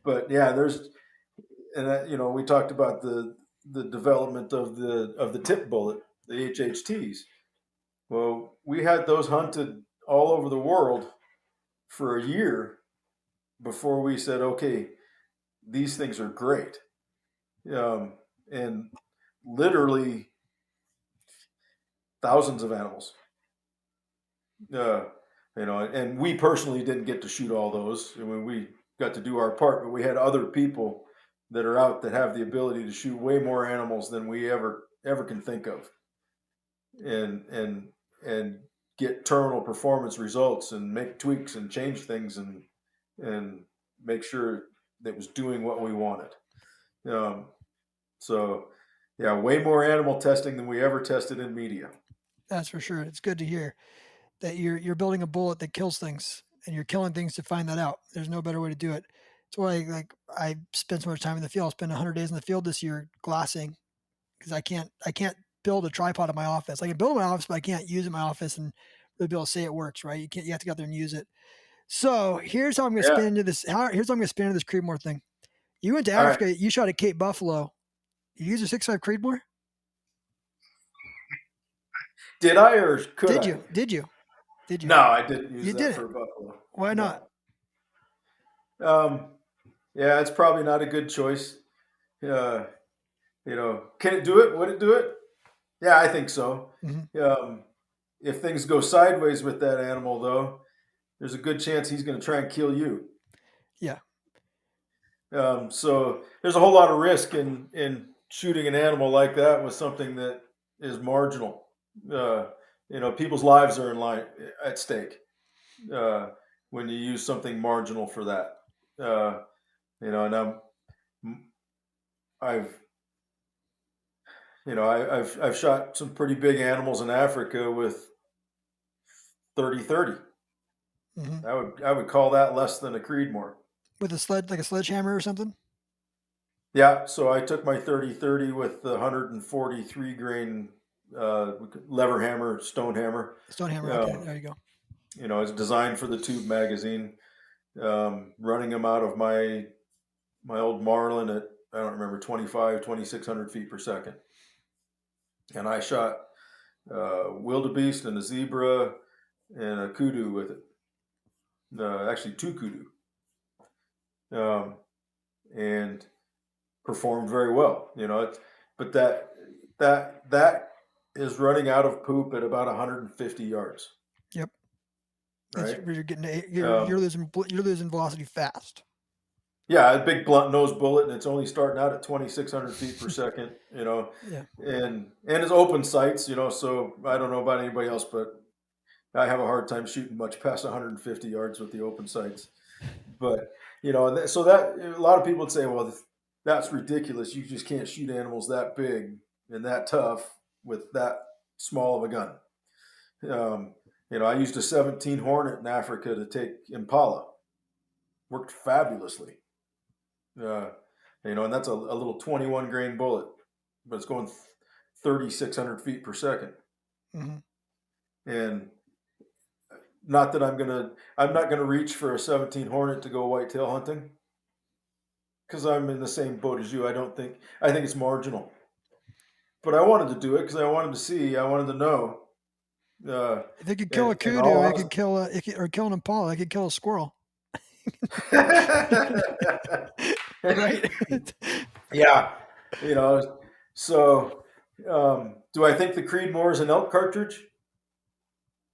but yeah, we talked about the development of the tip bullet, the HHTs. Well, we had those hunted all over the world for a year before we said, okay, these things are great. And literally thousands of animals. Uh, and we personally didn't get to shoot all those. I mean, we got to do our part, but we had other people that are out that have the ability to shoot way more animals than we ever can think of, and and get terminal performance results, and make tweaks and change things, and make sure that it was doing what we wanted. Um, so, yeah, way more animal testing than we ever tested in media. That's for sure. It's good to hear that you're building a bullet that kills things, and you're killing things to find that out. There's no better way to do it. That's why I spend so much time in the field. I spent 100 days in the field this year glassing because I can't build a tripod in my office. I can build it in my office, but I can't use it in my office and really be able to say it works. Right? You have to go out there and use it. So here's how I'm going to Yeah. spin into this. Here's how I'm going to spin into this Creedmoor thing. You went to All right. Africa. You shot at Cape Buffalo. You used a 6.5 Creedmoor? Did I, or could Did I? you? Did you? Did you? No, I didn't use You that didn't. for a buffalo. Why not? No. Um, yeah, it's probably not a good choice. Uh, can it do it? Would it do it? Yeah, I think so. Hmm. Um, if things go sideways with that animal, though, there's a good chance he's going to try and kill you. Yeah. So there's a whole lot of risk in shooting an animal like that with something that is marginal. Uh, people's lives are in line at stake uh, when you use something marginal for that. Uh, and I've I've shot some pretty big animals in Africa with 30-30. Hmm. I would call that less than a Creedmoor. With like a sledgehammer or something. Yeah, so I took my 30-30 with the 143 grain lever hammer, stone hammer. Stonehammer. Okay, Um, there you go. it's designed for the tube magazine. Running them out of my old Marlin at, I don't remember, 2,600 feet per second. And I shot wildebeest and a zebra and a kudu with it. Actually, two kudu, um, and performed very well. But that is running out of poop at about 150 yards, Yep. It's right? you're getting Um, you're losing velocity fast. yeah, a big blunt nose bullet, and it's only starting out at 2,600 feet per second. Yeah. And it's open sights. So I don't know about anybody else, but I have a hard time shooting much past 150 yards with the open sights. But so that a lot of people would say, well, that's ridiculous. You just can't shoot animals that big and that tough with that small of a gun. I used a 17 Hornet in Africa to take impala. Worked fabulously. Uh, and that's a little 21 grain bullet, but it's going 3,600 feet per second. Hmm. And Not that I'm not gonna reach for a 17 Hornet to go whitetail hunting because I'm in the same boat as you. I think it's marginal, but I wanted to do it because I wanted to see, I wanted to know. Uh, If it could kill a and kudu, all it could kill or kill an impala. It could kill a squirrel, right? yeah, you know. So, do I think the Creedmoor is an elk cartridge?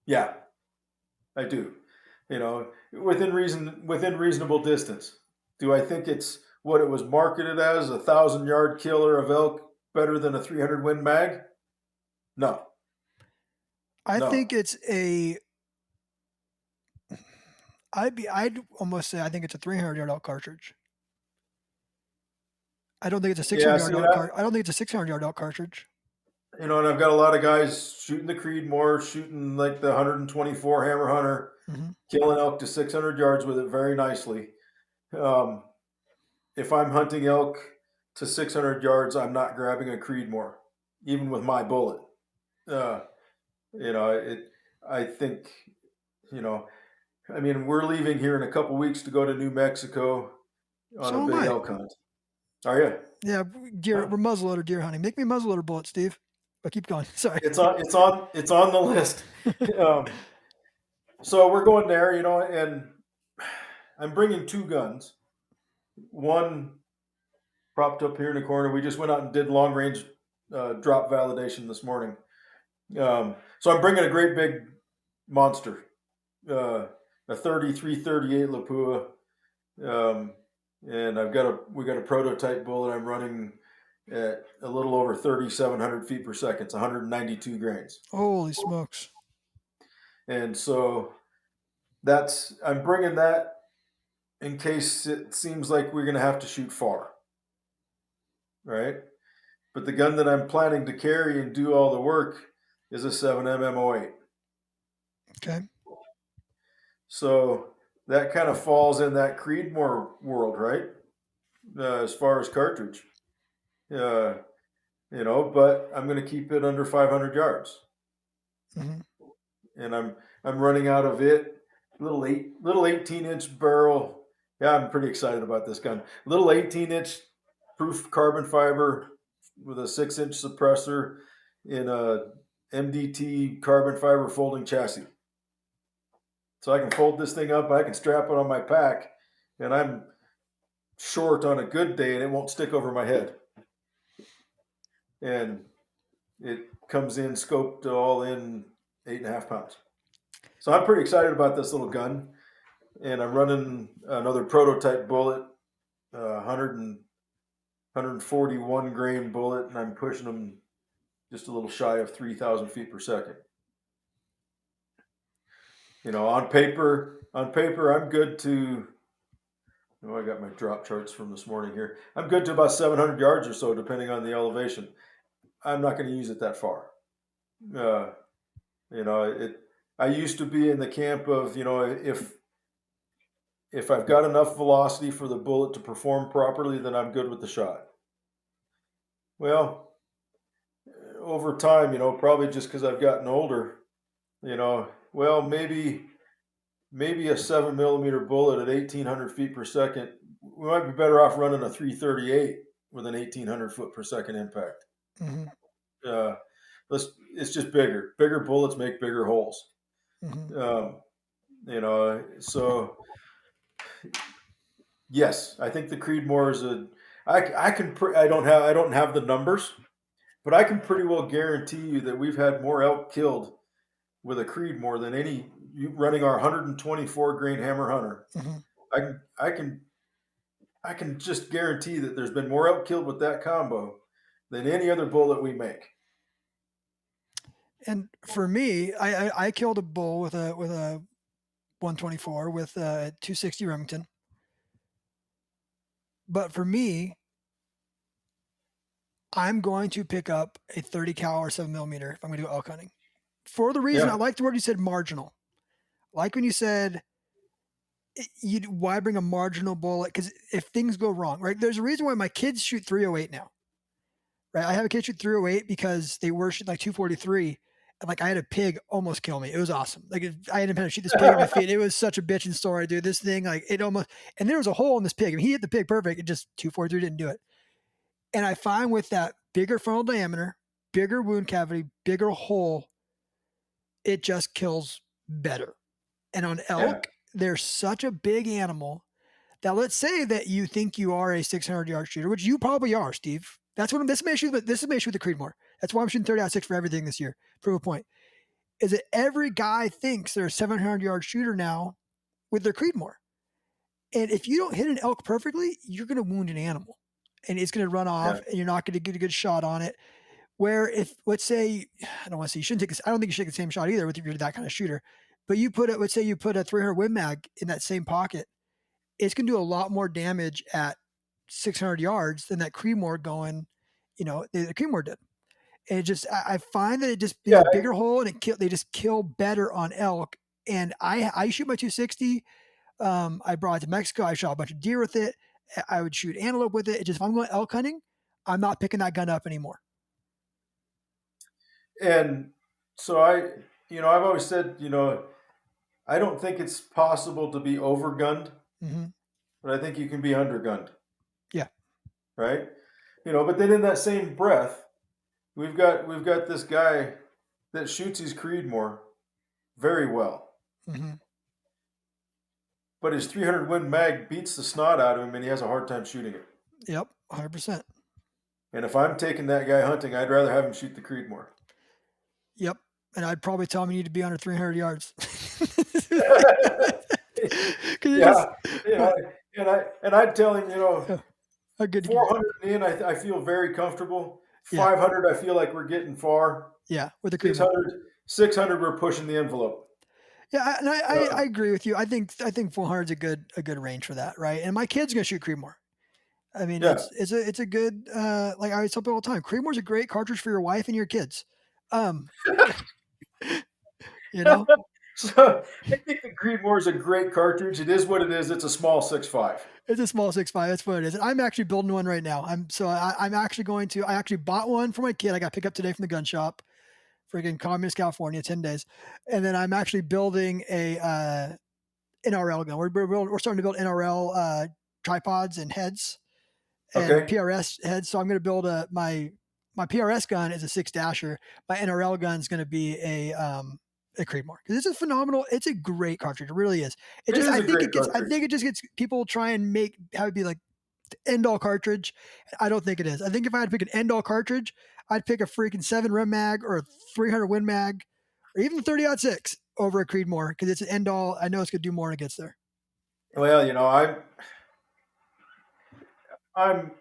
Yeah, I do. Within reasonable distance. Do I think it's what it was marketed as, 1,000 yard killer of elk, better than a 300 win mag? No, I no. think it's a. I'd almost say I think it's a 300-yard elk cartridge. I don't think it's a Yeah, 600-yard see elk that. I don't think it's a 600-yard elk cartridge. And I've got a lot of guys shooting the Creedmoor, shooting like the 124 Hammer Hunter, Mm-hmm. killing elk to 600 yards with it very nicely. Um, if I'm hunting elk to 600 yards, I'm not grabbing a Creedmoor, even with my bullet. Uh, you know, it. I think, you know, I mean, we're leaving here in a couple weeks to go to New Mexico on a So am big I. elk hunt. Are you? Yeah, deer. Huh. We're muzzleloader deer hunting. Make me a muzzleloader bullet, Steve. But keep going. Sorry. It's on the list. Um, so we're going there, and I'm bringing two guns. One propped up here in the corner. We just went out and did long range drop validation this morning. So I'm bringing a great big monster, a 3338 Lapua, um, and we got a prototype bullet. I'm running at a little over 3,700 feet per second. It's 192 grains, Holy smokes! and so I'm bringing that in case it seems like we're going to have to shoot far, right? But the gun that I'm planning to carry and do all the work is a 7mm 08. Okay. So that kind of falls in that Creedmoor world, right? As far as cartridge, uh, but I'm going to keep it under 500 yards, Mm-hmm. and I'm running out of it. Little 18-inch barrel. Yeah, I'm pretty excited about this gun. Little 18-inch proof carbon fiber with a 6-inch suppressor in a MDT carbon fiber folding chassis. So I can fold this thing up, I can strap it on my pack, and I'm short on a good day and it won't stick over my head. And it comes in scoped all in 8.5 pounds. So I'm pretty excited about this little gun. And I'm running another prototype bullet, 141 grain bullet, and I'm pushing them just a little shy of 3,000 feet per second. On paper, I'm good to. I got my drop charts from this morning here. I'm good to about 700 yards or so, depending on the elevation. I'm not going to use it that far. Uh, it. I used to be in the camp of if I've got enough velocity for the bullet to perform properly, then I'm good with the shot. Well, over time, probably just because I've gotten older, well, maybe a 7mm bullet at 1,800 feet per second, we might be better off running a 338 with an 1,800 foot per second impact. Mm-hmm. Uh, it's just bigger. Bigger bullets make bigger holes. Mm-hmm. So yes, I think the Creedmoor is a. I don't have the numbers, but I can pretty well guarantee you that we've had more elk killed with a Creedmoor than any running our 124 grain Hammer Hunter. Mm-hmm. I can I can I can just guarantee that there's been more elk killed with that combo than any other bullet we make. And for me, I killed a bull with a 124 with a 260 Remington. But for me, I'm going to pick up a 30 cal or 7mm if I'm going to do elk hunting. For the reason I Yeah, like the word you said, marginal. Like when you said, why bring a marginal bullet? Because if things go wrong, right? There's a reason why my kids shoot 308 now, right? I have a kid shoot 308 because they were shooting like 243, Like I had a pig almost kill me. It was awesome. Like I had to shoot this pig on my feet. It was such a bitching story, dude. This thing, like it almost, and there was a hole in this pig. I mean, he hit the pig perfect. It just 243 didn't do it. And I find with that bigger frontal diameter, bigger wound cavity, bigger hole, it just kills better. And on Yeah, elk, they're such a big animal that let's say that you think you are a 600-yard shooter, which you probably are, Steve. That's what this is my issue. This is my issue with the Creedmoor. That's why I'm shooting 30 out 6 for everything this year. Prove a point. Is that every guy thinks they're a 700-yard shooter now with their Creedmoor. And if you don't hit an elk perfectly, you're going to wound an animal. And it's going to run yeah, off, and you're not going to get a good shot on it. Where if let's say I don't want to say you shouldn't take this, I don't think you should take the same shot either with if you're that kind of shooter. But you put it, let's say you put a 300 Win Mag in that same pocket, it's going to do a lot more damage at 600 yards than that Creedmoor going, the Creedmoor did. And it just I find that it just leaves yeah. a bigger hole, and they just kill better on elk. And I shoot my 260. I brought it to Mexico. I shot a bunch of deer with it. I would shoot antelope with it. It just if I'm going elk hunting, I'm not picking that gun up anymore. And so I've always said, I don't think it's possible to be overgunned, Mm-hmm. but I think you can be undergunned, Yeah. right? But then in that same breath, we've got this guy that shoots his Creedmoor very well, Mm-hmm. but his 300 Win Mag beats the snot out of him, and he has a hard time shooting it. Yep. 100%. And if I'm taking that guy hunting, I'd rather have him shoot the Creedmoor. Yep. And I'd probably tell him you need to be under 300 yards. Because you just, Yeah, and I'd tell him, a good, 400 in, I feel very comfortable. yeah, 500, I feel like we're getting far. yeah, with the Creedmoor. 600, 600, we're pushing the envelope. Yeah, and I Uh, agree with you. I think 400 is a good range for that, right? And my kid's gonna shoot Creedmoor. I mean, yeah. it's a good like I tell people all the time. Creedmoor's a great cartridge for your wife and your kids. Um, you know, So I think the Creedmoor is a great cartridge. It is what it is. It's a small 6.5. it's a small 6.5. That's what it is. And I'm actually building one right now. I'm actually going to. I actually bought one for my kid. I got picked up today from the gun shop, freaking Communist California, 10 days, and then I'm actually building a NRL gun. We're starting to build NRL tripods and heads and Okay. PRS heads. So I'm going to build my PRS gun is a 6-dasher. My NRL gun is going to be a Creedmoor because it's a phenomenal. It's a great cartridge. It really is. It It just is a great I cartridge. think it just gets people try and have it be like the end all cartridge. I don't think it is. I think if I had to pick an end all cartridge, I'd pick a freaking 7 Rim Mag or a 300 Win Mag or even 30-06 over a Creedmoor because it's an end all. I know it's going to do more when it gets there. Well, I'm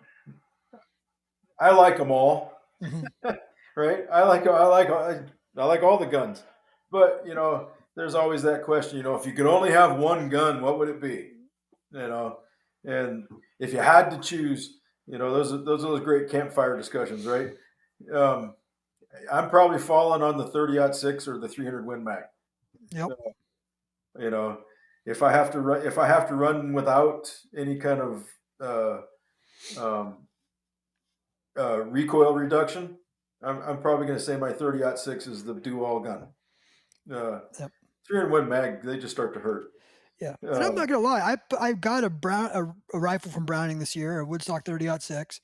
I like them all, Mm-hmm. right? I like all the guns, but there's always that question. If you could only have one gun, what would it be? You know, and if you had to choose, those great campfire discussions, right? Um, I'm probably falling on the 30-06 or the 300 Win Mag. Yep. You know, if I have to run without any kind of uh, um, recoil reduction, I'm probably going to say my 30-06 is the do all gun. Uh, Yep. 300 Win Mag, they just start to hurt. Yeah, and I'm Um, not gonna lie. I got a rifle from Browning this year, a Woodstock 30-06,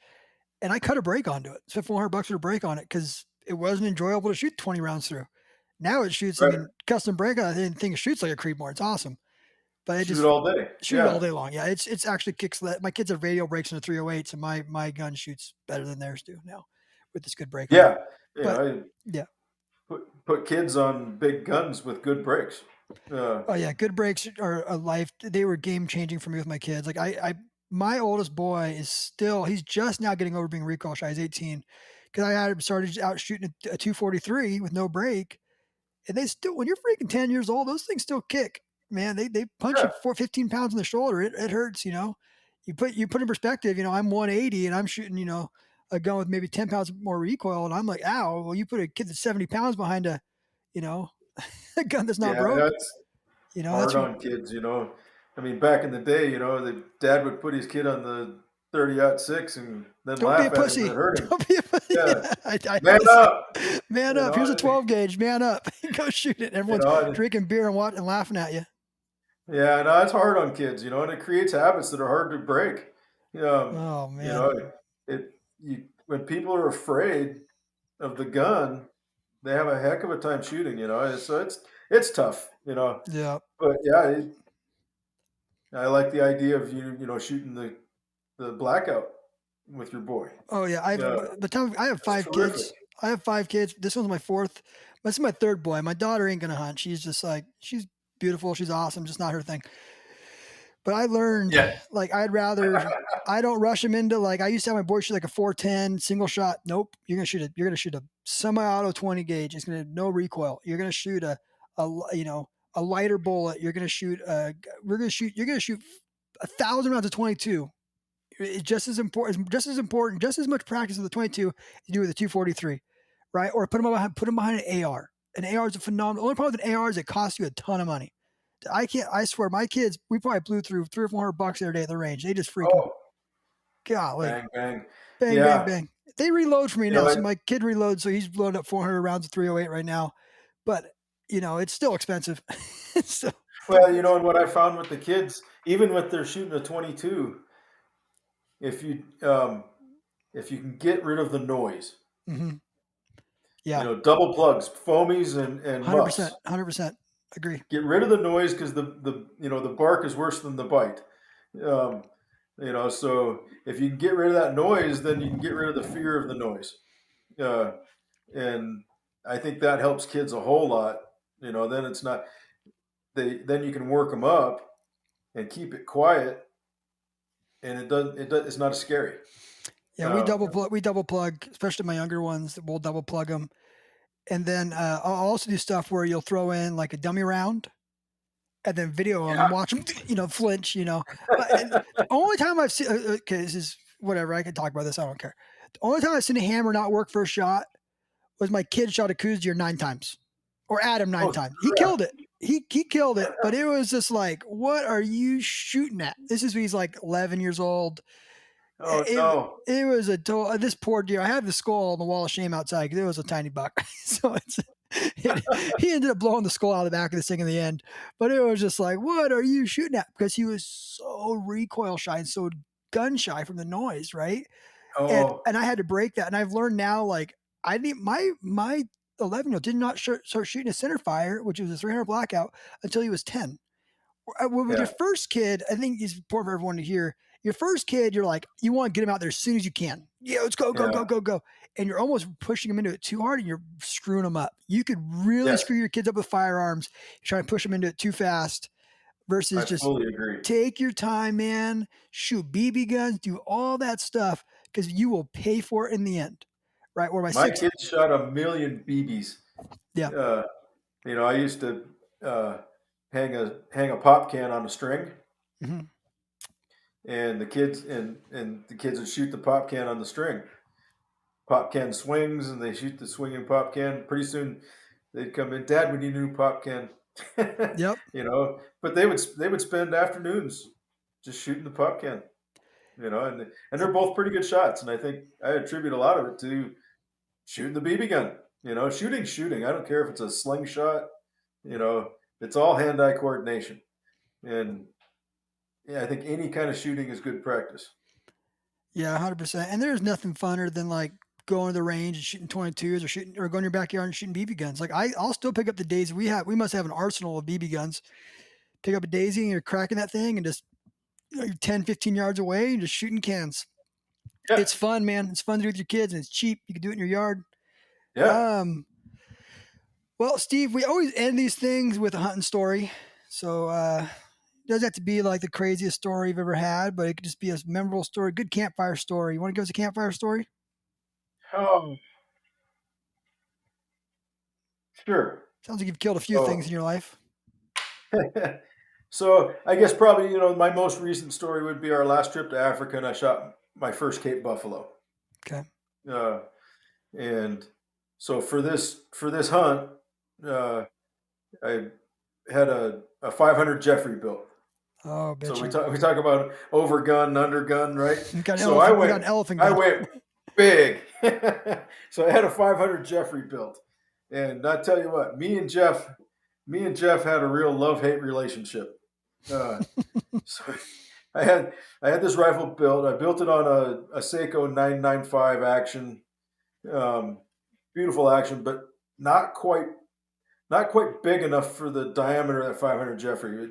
and I cut a break onto it. Spent $400 for a break on it because it wasn't enjoyable to shoot 20 rounds through. Now it shoots. I right, mean, custom break on it, thing shoots like a Creedmoor. It's awesome, but it shoot it just all day. shoot it all Yeah, day long. Yeah, it's actually kicks. My kids have radial breaks in a 308, and my gun shoots better than theirs do now with this good break on it. yeah. But I yeah, put kids on big guns with good brakes. Uh, oh yeah, good breaks are a life. They were game changing for me with my kids. Like my oldest boy is still. He's just now getting over being recoil shy. He's 18 because I had him started out shooting a 243 with no break, and they still. When you're freaking 10 years old, those things still kick. Man, they punch you yeah, 15 pounds in the shoulder. It hurts. You put in perspective. I'm 180 and I'm shooting. A gun with maybe 10 pounds more recoil, and I'm like, ow. Well, you put a kid that's 70 pounds behind you know, a gun that's not yeah. broke. That's That's hard on kids. I mean, back in the day, the dad would put his kid on the 30-06 and then Don't be a laugh at him for pussy. hurting. Don't be a pussy. Yeah, I man always say, up. man You up. know, Here's a 12 gauge. Man up. Go shoot it. you Everyone's know, and, drinking beer and watching, and laughing at you. yeah, no, it's hard on kids, and it creates habits that are hard to break. Oh You man. know, when people are afraid of the gun, they have a heck of a time shooting. And so it's tough. Yeah. But yeah, I like the idea of shooting the blackout with your boy. Oh yeah. Yeah, I have that's 5 kids. terrific. I have 5 kids. This one's my fourth. This is my third boy. My daughter ain't gonna hunt. She's just like she's beautiful. She's awesome. Just not her thing. But I learned Yeah. like I don't rush him into like I used to have my boy shoot like a 410 single shot. Nope. You're gonna shoot a semi-auto 20 gauge. It's gonna no recoil. You're gonna shoot a lighter bullet. You're gonna shoot 1,000 rounds of 22. It's just as much practice with the 22 as you do with the 243, right? Or put them behind an AR. An AR is a phenomenal. The only problem with an AR is it costs you a ton of money. I can't. I swear, my kids. We probably blew through $300 or $400 the other day at the range. They just freaking Oh, golly, bang bang. bang, bang, Yeah. bang. They reload for me You now. know, So it, my kid reloads, so he's loaded up 400 rounds of 308 right now. But it's still expensive. It's still well, and what I found with the kids, even with their shooting a 22, if you um, if you can get rid of the noise, mm-hmm. Yeah, double plugs, foamies, and 100%, muffs. 100% agree. Get rid of the noise because the bark is worse than the bite. Um, so if you can get rid of that noise, then you can get rid of the fear of the noise. Uh, and I think that helps kids a whole lot. Then it's not then you can work them up and keep it quiet, and it's not as scary. Yeah, Um, we double plug, especially my younger ones. We'll double plug them, and then I'll also do stuff where you'll throw in like a dummy round and then video them yeah. and watch them, flinch. And the only time I've seen, okay, this is whatever. I can talk about this. I don't care. The only time I've seen a hammer not work for a shot was my kid shot a Kuzdir 9 times, or Adam nine Oh times. He crap! killed it. He killed it, but it was just like, what are you shooting at? This is when he's like 11 years old. Oh It no! it was this poor deer. I have the skull on the wall of shame outside because it was a tiny buck. So he ended up blowing the skull out of the back of this thing in the end. But it was just like, what are you shooting at? Because he was so recoil shy and so gun shy from the noise, right? And Oh and I had to break that. And I've learned now, like I need my 11-year-old did not start shooting a center fire, which was a 300 blackout, until he was 10. With your yeah, first kid, I think it's important for everyone to hear. Your first kid, you're like, you want to get him out there as soon as you can. Yeah, let's go, go, yeah. go, go, go. And you're almost pushing them into it too hard and you're screwing them up. You could really Yes, screw your kids up with firearms, trying to push them into it too fast versus I just fully agree. take your time, man. Shoot BB guns, do all that stuff because you will pay for it in the end. Right? Where my My six, kids shot a million BBs. yeah. Uh, I used to hang a pop can on a string, Mm-hmm. and the kids would shoot the pop can on the string. Pop can swings, and they shoot the swinging pop can. Pretty soon, they'd come in, Dad, we need a new pop can. Yep. But they would spend afternoons just shooting the pop can. And they're both pretty good shots, and I think I attribute a lot of it to shooting the BB gun. Shooting. I don't care if it's a slingshot. You know, it's all hand-eye coordination, and yeah, I think any kind of shooting is good practice. Yeah, 100%. And there's nothing funner than like going to the range and shooting 22s or going to your backyard and shooting BB guns. Like I'll still pick up the daisy. We must have an arsenal of BB guns. Pick up a daisy and you're cracking that thing and just you're 10, 15 yards away and just shooting cans. Yeah, It's fun, man. It's fun to do with your kids and it's cheap. You can do it in your yard. yeah. Um, well, Steve, we always end these things with a hunting story. So it doesn't have to be like the craziest story you've ever had, but it could just be a memorable story, good campfire story. You want to give us a campfire story? Oh, sure. Sounds like you've killed a few things in So, your life. so I guess probably my most recent story would be our last trip to Africa, and I shot my first Cape buffalo. Okay. Uh, and so for this hunt, I had a 500 Jeffrey built. Oh, So bitchy. we talk about overgun, undergun, right? You got an So elephant. You got an elephant I gun. went big. So I had a 500 Jeffrey built, and I tell you what, me and Jeff had a real love hate relationship. Uh, so I had I had this rifle built. I built it on a Seiko 995 action, um, beautiful action, but not quite not quite big enough for the diameter of that 500 Jeffrey.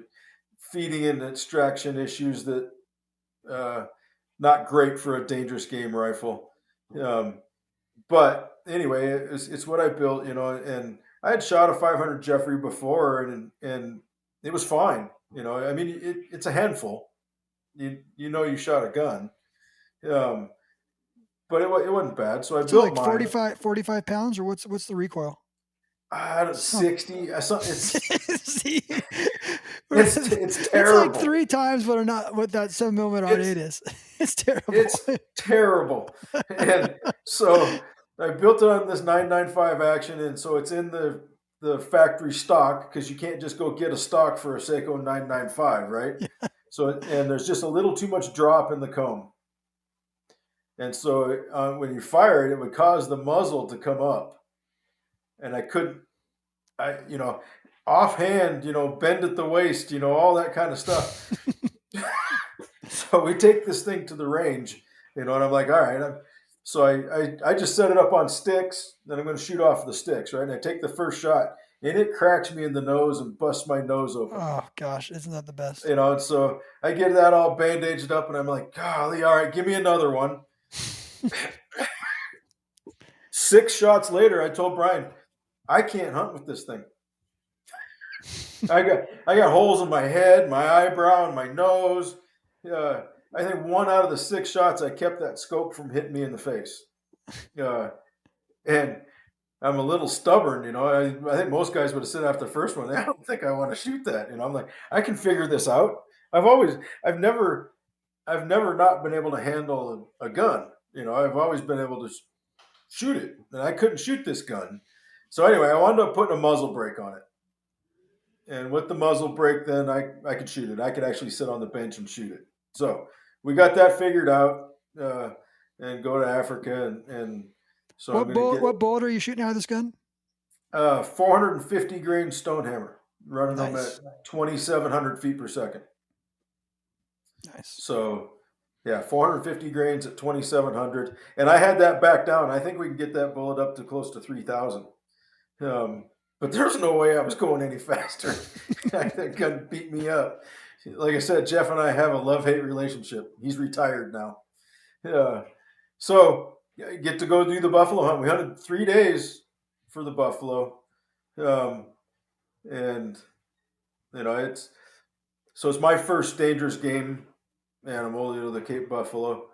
Feeding in extraction issues that uh, not great for a dangerous game rifle. Um, but anyway, it's what I built, and I had shot a 500 Jeffrey before, and it was fine. I mean, it's a handful. You shot a gun, um, but it wasn't bad. So I So built like mine. 45 pounds, or what's the recoil? I don't Some 60. See, It's it's like terrible. 3 times what or not what that 7 millimeter It's R8 is. It's terrible. It's terrible. And so I built it on this 995 action, and so it's in the factory stock because you can't just go get a stock for a Seiko 995, right? So and there's just a little too much drop in the comb, and so when you fire it, it would cause the muzzle to come up, and I couldn't, offhand, bend at the waist, all that kind of stuff. So we take this thing to the range, and I'm like, all right. So I just set it up on sticks. Then I'm going to shoot off the sticks, right? And I take the first shot, and it cracks me in the nose and busts my nose open. Oh gosh, isn't that the best? And so I get that all bandaged up, and I'm like, golly, all right, give me another one. 6 shots later, I told Brian, I can't hunt with this thing. I got holes in my head, my eyebrow, and my nose. Uh, I think 1 out of the 6 shots, I kept that scope from hitting me in the face. Uh, and I'm a little stubborn, I think most guys would have said after the first one, I don't think I want to shoot that. I'm like, I can figure this out. I've always, I've never not been able to handle a gun. I've always been able to shoot it, and I couldn't shoot this gun. So anyway, I wound up putting a muzzle brake on it. And with the muzzle brake, then I could shoot it. I could actually sit on the bench and shoot it. So we got that figured out, and go to Africa, and so I'm What going to bullet? get What bullet are you shooting out of this gun? 450 grain stone hammer, running them Nice, at 2,700 feet per second. nice. So yeah, 450 grains at 2,700, and I had that back down. I think we can get that bullet up to close to 3,000. Um, but there's no way I was going any faster. That gun beat me up. Like I said, Jeff and I have a love hate relationship. He's retired now. Uh, so I get to go do the buffalo hunt. We hunted 3 days for the buffalo. Um, and it's my first dangerous game animal, the Cape buffalo.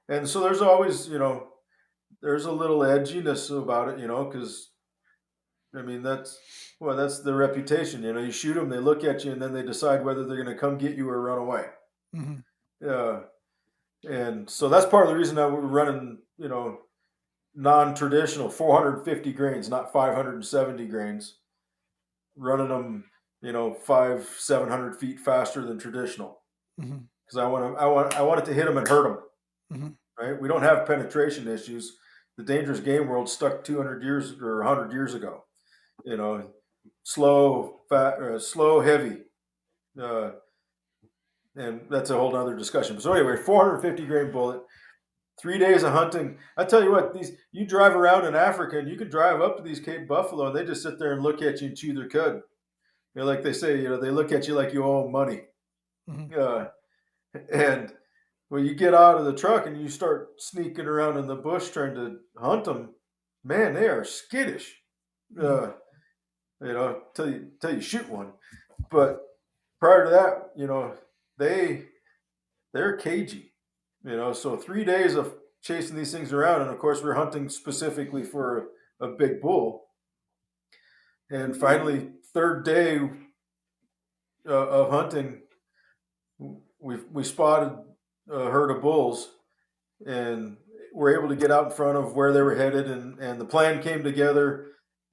And so there's always, there's a little edginess about it, because I mean, that's the reputation. You shoot them, they look at you, and then they decide whether they're going to come get you or run away. Hmm. Uh, and so that's part of the reason that we're running, non-traditional 450 grains, not 570 grains, running them, 700 feet faster than traditional. Hmm. Because I want it to hit them and hurt them. Hmm. Right? We don't have penetration issues. The dangerous game world stuck 200 years or 100 years ago. You know, slow, slow, heavy, uh, and that's a whole other discussion. So anyway, 450 grain bullet, 3 days of hunting. I tell you what, you drive around in Africa and you could drive up to these Cape buffalo, and they just sit there and look at you and chew their cud. Like they say, they look at you like you owe them money. Hmm. Uh, and when you get out of the truck and you start sneaking around in the bush trying to hunt them, man, they are skittish. Hmm. Uh, till you shoot one. But prior to that, they they're cagey. So 3 days of chasing these things around, and of course we're hunting specifically for a big bull. And finally, third day of hunting, we spotted a herd of bulls, and were able to get out in front of where they were headed, and the plan came together.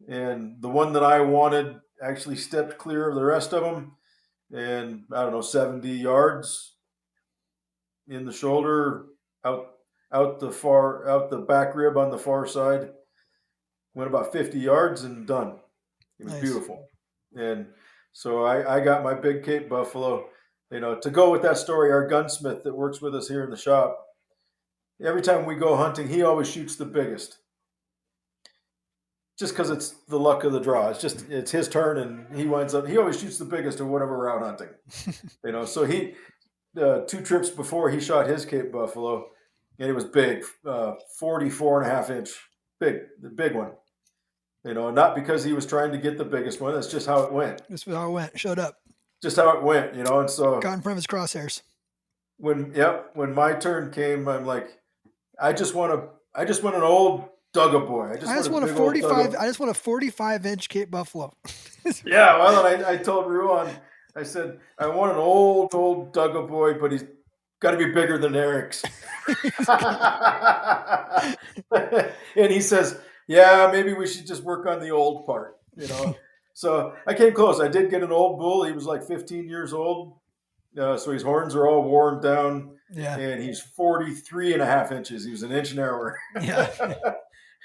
And the one that I wanted actually stepped clear of the rest of them, and I don't know, 70 yards in the shoulder, out out the back rib on the far side. Went about 50 yards and done. It was Nice. beautiful. And so I got my big Cape buffalo. To go with that story, our gunsmith that works with us here in the shop, every time we go hunting, he always shoots the biggest, just because it's the luck of the draw. It's his turn, and he always shoots the biggest of whatever we're out hunting. So he 2 trips before he shot his Cape buffalo, and it was big, 44.5 inch, the big one. Not because he was trying to get the biggest one. That's just how it went. This was how it went. Showed up. Just how it went. And so Got in front of his crosshairs. when my turn came, I'm like, I just want an old Dugga boy. I just want a big old Dugga. I just want a 45-inch Cape buffalo. Yeah, well, and I told Ruan, I said, I want an old Dugga boy, but he's got to be bigger than Eric's. And he says, yeah, maybe we should just work on the old part. So I came close. I did get an old bull. He was like 15 years old. So his horns are all worn down. Yeah. And he's 43.5 inches. He was an inch narrower. Yeah.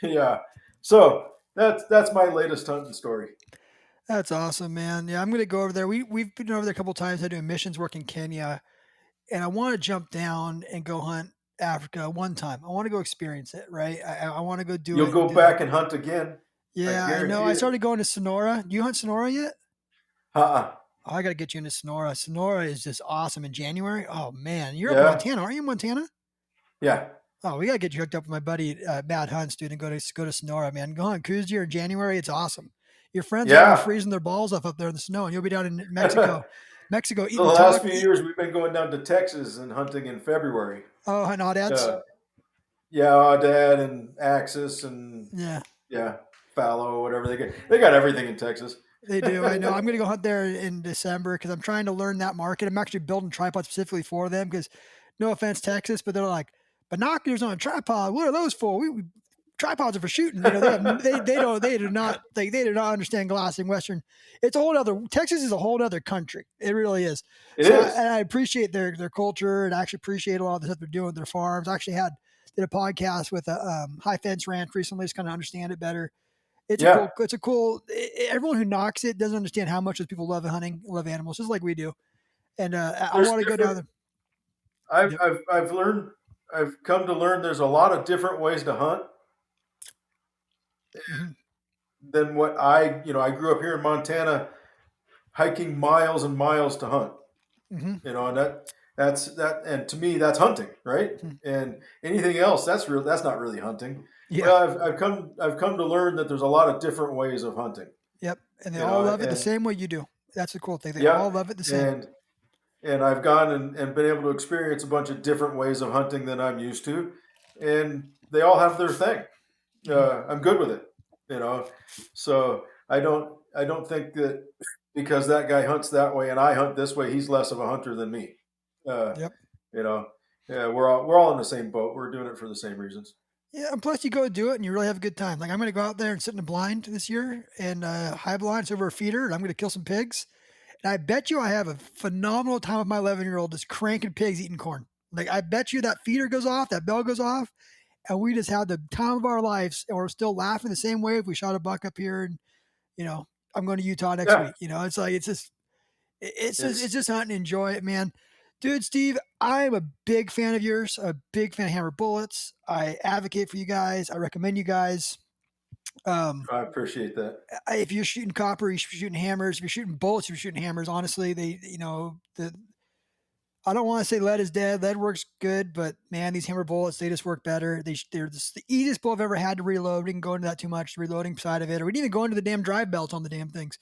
Yeah. So that's my latest hunting story. That's awesome, man. Yeah, I'm gonna go over there. We've been over there a couple of times. I do missions work in Kenya, and I want to jump down and go hunt Africa one time. I want to go experience it, right? I want to go do You'll it. go back and hunt again. Yeah, I know. guarantee I it. started going to Sonora. Do you hunt Sonora yet? Uh-uh. Oh, I got to get you into Sonora. Sonora is just awesome in January. Oh man, you're up in Yeah. Montana, aren't you? In Montana? Yeah. Oh, we gotta get you hooked up with my buddy Matt Hunts, dude, and go to Sonora, man. Go on cruise year in January. It's awesome. Your friends are gonna be Yeah. freezing their balls off up there in the snow, and you'll be down in Mexico, The eating last few years, we've been going down to Texas and hunting in February. Oh, hunting hot Yeah, Dad and Axis and yeah, fallow, whatever they got everything in Texas. they do. I know. I'm gonna go hunt there in December because I'm trying to learn that market. I'm actually building tripods specifically for them because, no offense, Texas, but they're like binoculars on a tripod. What are those for? Tripods are for shooting. They do not understand glassing Western. It's a whole other. Texas is a whole other country. It really is. It is. I appreciate their culture, and I actually appreciate a lot of the stuff they're doing with their farms. I actually did a podcast with a high fence ranch recently to kind of understand it better. It's a cool. Everyone who knocks it doesn't understand how much those people love hunting, love animals, just like we do. And I want to go down there. I've learned. I've come to learn there's a lot of different ways to hunt. Mm-hmm. Than what I grew up here in Montana, hiking miles and miles to hunt. Mm-hmm. And and to me that's hunting, right? Mm-hmm. And anything else that's not really hunting. Yeah. Well, I've come to learn that there's a lot of different ways of hunting. Yep, and they all love it the same way you do. That's the cool thing. They all love it the same. And I've gone and been able to experience a bunch of different ways of hunting than I'm used to, and they all have their thing. I'm good with it. So I don't think that because that guy hunts that way and I hunt this way, he's less of a hunter than me. Yep. Yeah, we're all in the same boat. We're doing it for the same reasons. Yeah, and plus you go do it and you really have a good time. Like I'm going to go out there and sit in a blind this year and high blinds over a feeder, and I'm going to kill some pigs. And I bet you I have a phenomenal time with my 11-year-old just cranking pigs, eating corn. Like I bet you that feeder goes off, that bell goes off, and we just had the time of our lives, and we're still laughing the same way if we shot a buck up here. And I'm going to Utah next week. It's like it's just hunting, enjoy it, man. Dude, Steve, I'm a big fan of yours. A big fan of Hammer Bullets. I advocate for you guys. I recommend you guys. I appreciate that. If you're shooting copper, you're shooting hammers. If you're shooting bullets, you're shooting hammers. Honestly, I don't want to say lead is dead. Lead works good, but man, these hammer bullets, they just work better. They're just the easiest bullet I've ever had to reload. We didn't go into that too much, the reloading side of it, or we didn't even go into the damn drive belts on the damn things.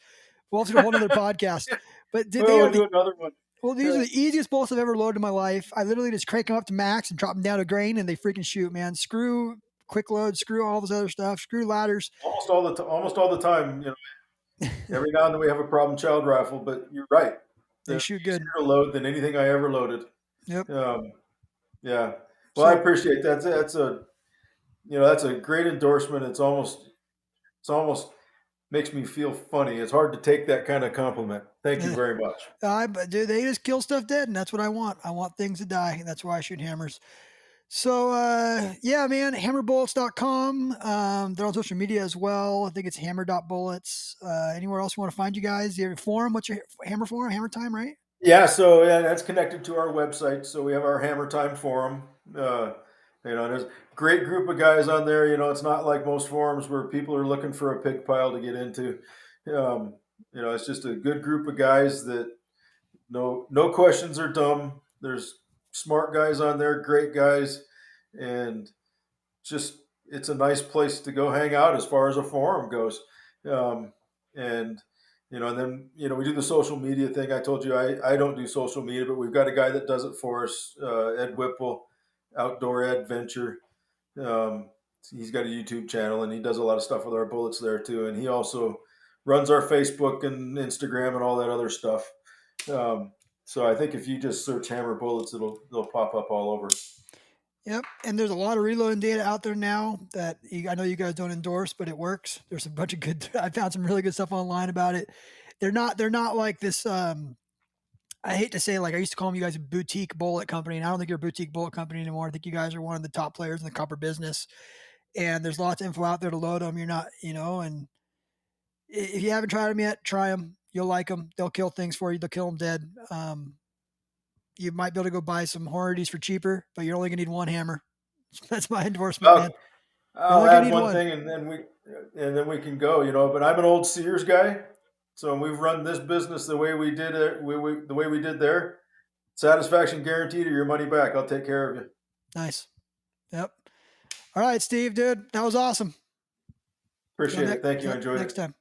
We'll have to do a whole other podcast. But we'll do another one. Well, these are the easiest bullets I've ever loaded in my life. I literally just crank them up to max and drop them down to grain, and they freaking shoot, man. Screw quick load, screw all this other stuff, screw ladders. Almost all the time, every now and then we have a problem child rifle, but you're right. They shoot good. Easier to load than anything I ever loaded. Yep. Yeah. Well, I appreciate that. That's a great endorsement. It's almost makes me feel funny. It's hard to take that kind of compliment. Thank you very much. But dude, they just kill stuff dead, and that's what I want. I want things to die. That's why I shoot hammers. So yeah, man, hammerbullets.com. They're on social media as well. I think it's hammer.bullets. Anywhere else you want to find you guys? You have a forum? What's your hammer forum? Hammer time, right? Yeah, so yeah, that's connected to our website. So we have our Hammer Time forum. Uh, there's a great group of guys on there. It's not like most forums where people are looking for a pig pile to get into. Um, it's just a good group of guys that no questions are dumb. There's smart guys on there, great guys, and just it's a nice place to go hang out as far as a forum goes. Um, and and then we do the social media thing. I told you I don't do social media, but we've got a guy that does it for us, Ed Whipple, Outdoor Adventure. Um, he's got a YouTube channel and he does a lot of stuff with our bullets there too. And he also runs our Facebook and Instagram and all that other stuff. So I think if you just search Hammer Bullets, they'll pop up all over. Yep, and there's a lot of reloading data out there now that I know you guys don't endorse, but it works. There's a bunch of good. I found some really good stuff online about it. They're not like this. I hate to say, like, I used to call you guys a boutique bullet company, and I don't think you're a boutique bullet company anymore. I think you guys are one of the top players in the copper business, and there's lots of info out there to load them. You're not, and if you haven't tried them yet, try them. You'll like them. They'll kill things for you. They'll kill them dead. You might be able to go buy some Hornadies for cheaper, but you're only gonna need one hammer. That's my endorsement, man. You're I'll only gonna add need one one. thing, and then we can go. But I'm an old Sears guy, so we've run this business the way we did it. The way we did there. Satisfaction guaranteed, or your money back. I'll take care of you. Nice. Yep. All right, Steve, dude, that was awesome. Appreciate it. Thank you. I enjoyed Next it. time.